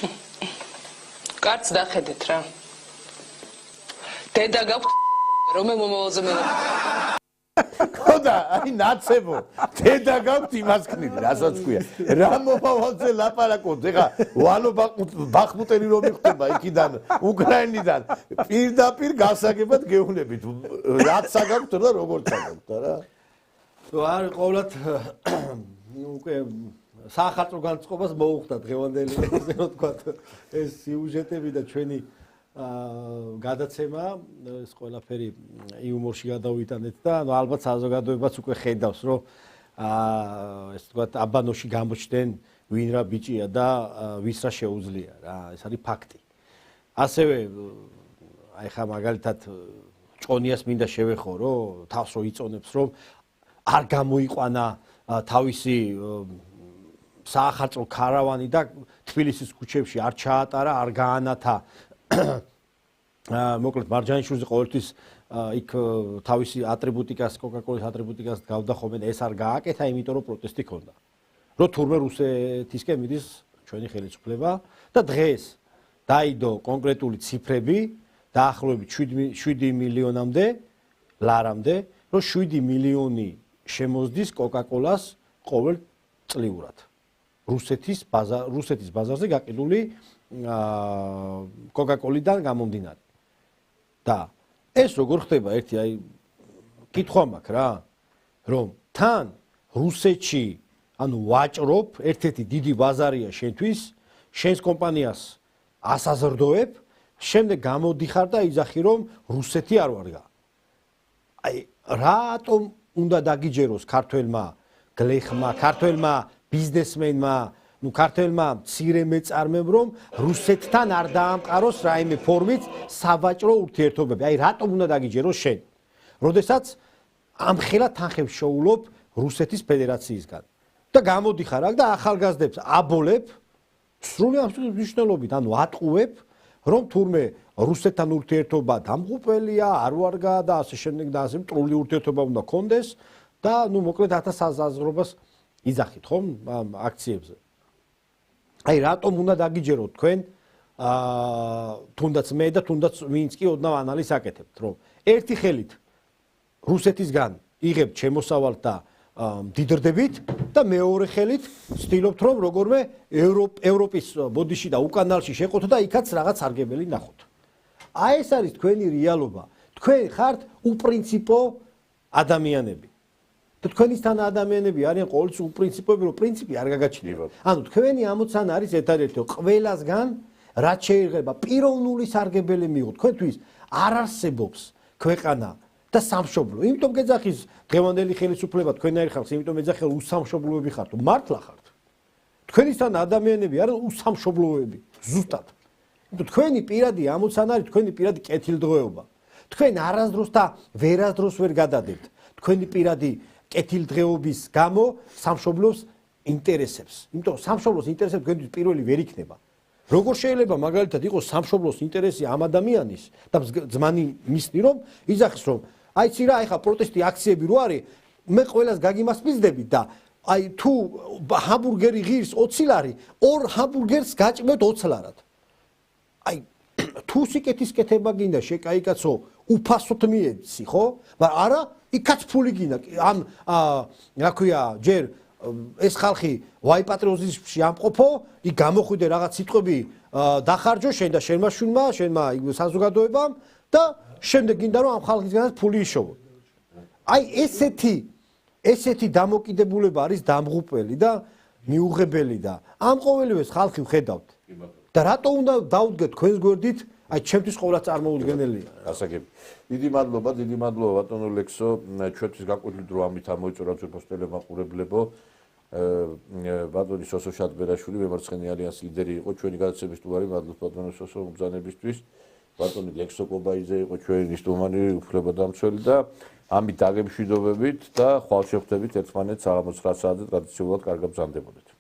კაც დახედეთ რა დედა გაქვთ რომელ მომავალზე ხო და აი ნაცებო დედა გაქვთ იმასკნილი რასაც ქვია რა მომავალზე ლაპარაკობთ ეხა ვალო ბახმუტელი რომ იხდება იქიდან უკრაინიდან პირდაპირ გასაგებად გეუბნებით რაც საგაქვთ და როგორ საგაქვთ რა არ ყოველად უკვე სახალხო განწყობას მოუხდა დღევანდელი ესე რომ თქვა ეს სიუჟეტები და ჩვენი გადაცემა ეს ყველაფერი იუმორში გადავიტანეთ და ანუ ალბათ საზოგადოებაც უკვე ხედავს რომ ეს თქვა აბანოში გამოჩნდნენ ვინ რა ბიჭია და ვის რა შეუძლია რა ეს არის ფაქტი ასევე აი ხა მაგალითად ჭონიას მინდა შევეხო რომ თავს რო იწონებს რომ არ გამოიყვანა თავისი საახალწლო ქარავანი და თბილისის ქუჩებში არ ჩაატარა, არ გაანათა. მოკლედ მარჯანიშვილზე ყოველთვის იქ თავისი ატრიბუტიკას, კოკაკოლის ატრიბუტიკას გავდა ხოლმე, ეს არ გააკეთა, იმიტომ რომ პროტესტი ქონდა. რომ თურმე რუსეთისკენ მიდის ჩვენი ხელისუფლება და დღეს დაიდო კონკრეტული ციფრები დაახლოებით 7 მილიონამდე ლარამდე, რომ 7 მილიონი შემოზდის კოკაკოლას ყოველ წლიურად. რუსეთის ბაზარზე გაყიდული კოკაკოლიდან გამომდინარე. და ეს როგორ ხდება ერთი აი კითხვა მაქვს რა, რომ თან რუსეთში ანუ ვაჭრობ, ერთ-ერთი დიდი ბაზარია შენთვის, შენს კომპანიას ასაზრდოებ, შემდეგ გამოდიხარ და იძახი რომ რუსეთი არ ვარგა. აი რატომ უნდა დაგიჯეროს ქართველმა გლეხმა, ქართველმა ბიზნესმენმა, ნუ ქართველმა მცირე მეწარმემ რომ რუსეთთან არ დაამყაროს რაიმე ფორმით სავაჭრო ურთიერთობები. აი რატომ უნდა დაგიჯეროს შენ? როდესაც ამხელა თანხებს შოულობ რუსეთის ფედერაციისგან. და გამოდიხარ აქ და ახალგაზრდებს აბოლებ სრული მნიშვნელობით, ანუ ატყუებ, რომ თურმე რუსეთთან ურთიერთობა დამღუპელია, არ ვარგა და ასე შემდეგ და ასე მტრული ურთიერთობა უნდა კონდეს და ნუ მოკლედ ათასაზრობას იძახით ხომ ამ აქციებზე. აი რატომ უნდა დაგიჯეროთ თქვენ თუნდაც მე და თუნდაც ვინც კი ოდნავ ანალიზს აკეთებთ, რომ ერთი ხელით რუსეთისგან იღებთ შემოსავალს და მდიდრდებით და მეორე ხელით ვცდილობთ რომ როგორმე ევროპის ბოდიში და უკანალში შეყოთ და იქაც რაღაც სარგებელი ნახოთ. აი ეს არის თქვენი რეალობა. თქვენ ხართ უპრინციპო ადამიანები. და თქვენისთან ადამიანები არიან ყოველთვის უპრინციპოები, რომ პრინციპი არ გაგაჩნიათ. ანუ თქვენი ამოცანა არის ერთადერთი, ყველასგან რაც შეიძლება პიროვნული სარგებელი მიიღოთ. თქვენთვის არ არსებობს ქვეყანა და სამშობლო. იმიტომ გეძახის დღევანდელი ხელისუფლება თქვენაერ ხალხს, იმიტომ ეძახი რომ უსამშობლოები ხართ, მართლა ხართ. თქვენისთან ადამიანები არიან უსამშობლოები, ზუსტად. იმიტომ თქვენი პირადი ამოცანა არის თქვენი პირადი კეთილდღეობა. თქვენ არასდროს და ვერასდროს ვერ გადადებთ თქვენი პირადი კეთილდღეობის გამო სამშობლოს ინტერესებს. იმიტომ სამშობლოს ინტერესებს თქვენთვის პირველი ვერ იქნება. როგორ შეიძლება მაგალითად იყოს სამშობლოს ინტერესი ამ ადამიანის და ძმანი მისნი რომ იძახის რომ აიცი რა ეხა პროტესტი აქციები რო არის მე ყველას გაგიმასპინძდებით და აი თუ ჰამბურგერი ღირს 20 ლარი ორ ჰამბურგერს გაჭმევთ 20 ლარად. აი თუ სიკეთის კეთება გინდა შეკაიკაცო უფასოდ მიეცი ხო? მაგრამ არა იქაც ფული გინდა ამ რა ქვია ჯერ ეს ხალხი ვაი პატრიოტიზმში ამყოფო, იქ გამოხვიდე რაღაც სიტყვები დახარჯო შენ და შენმა შვილმა, შენმა საზოგადოებამ და შემდეგ გინდა რომ ამ ხალხისგანაც ფული იშოვო. აი ესეთი დამოკიდებულება არის დამღუპელი და მიუღებელი და ამ ყოველივეს ხალხი ვხედავთ. და რატო უნდა დაუდგეთ თქვენს გვერდით? აი ჩემთვის ყოველას წარმოუდგენელია. გასაგები. დიდი მადლობა ბატონო ლექსო, ჩვენთვის გაკვეთილ დრო ამით ამოიწურა ძვირფას ტელემაყურებლებო. ბატონი სოსო შატბერაშვილი მემარცხენე ალიანსის ლიდერი იყო, ჩვენი გადაცემის სტუმარი, მადლობთ ბატონო სოსო მბრძანებისთვის. ბატონი ლექსო კობაიძე იყო ჩვენი სტუმარი, უფლებადამცველი და ამით დაგემშვიდობებით და ხვალ შევხვდებით ერთმანეთს საღამოს 9 საათზე ტრადიციულად კარგად ბრძანდებოდეთ.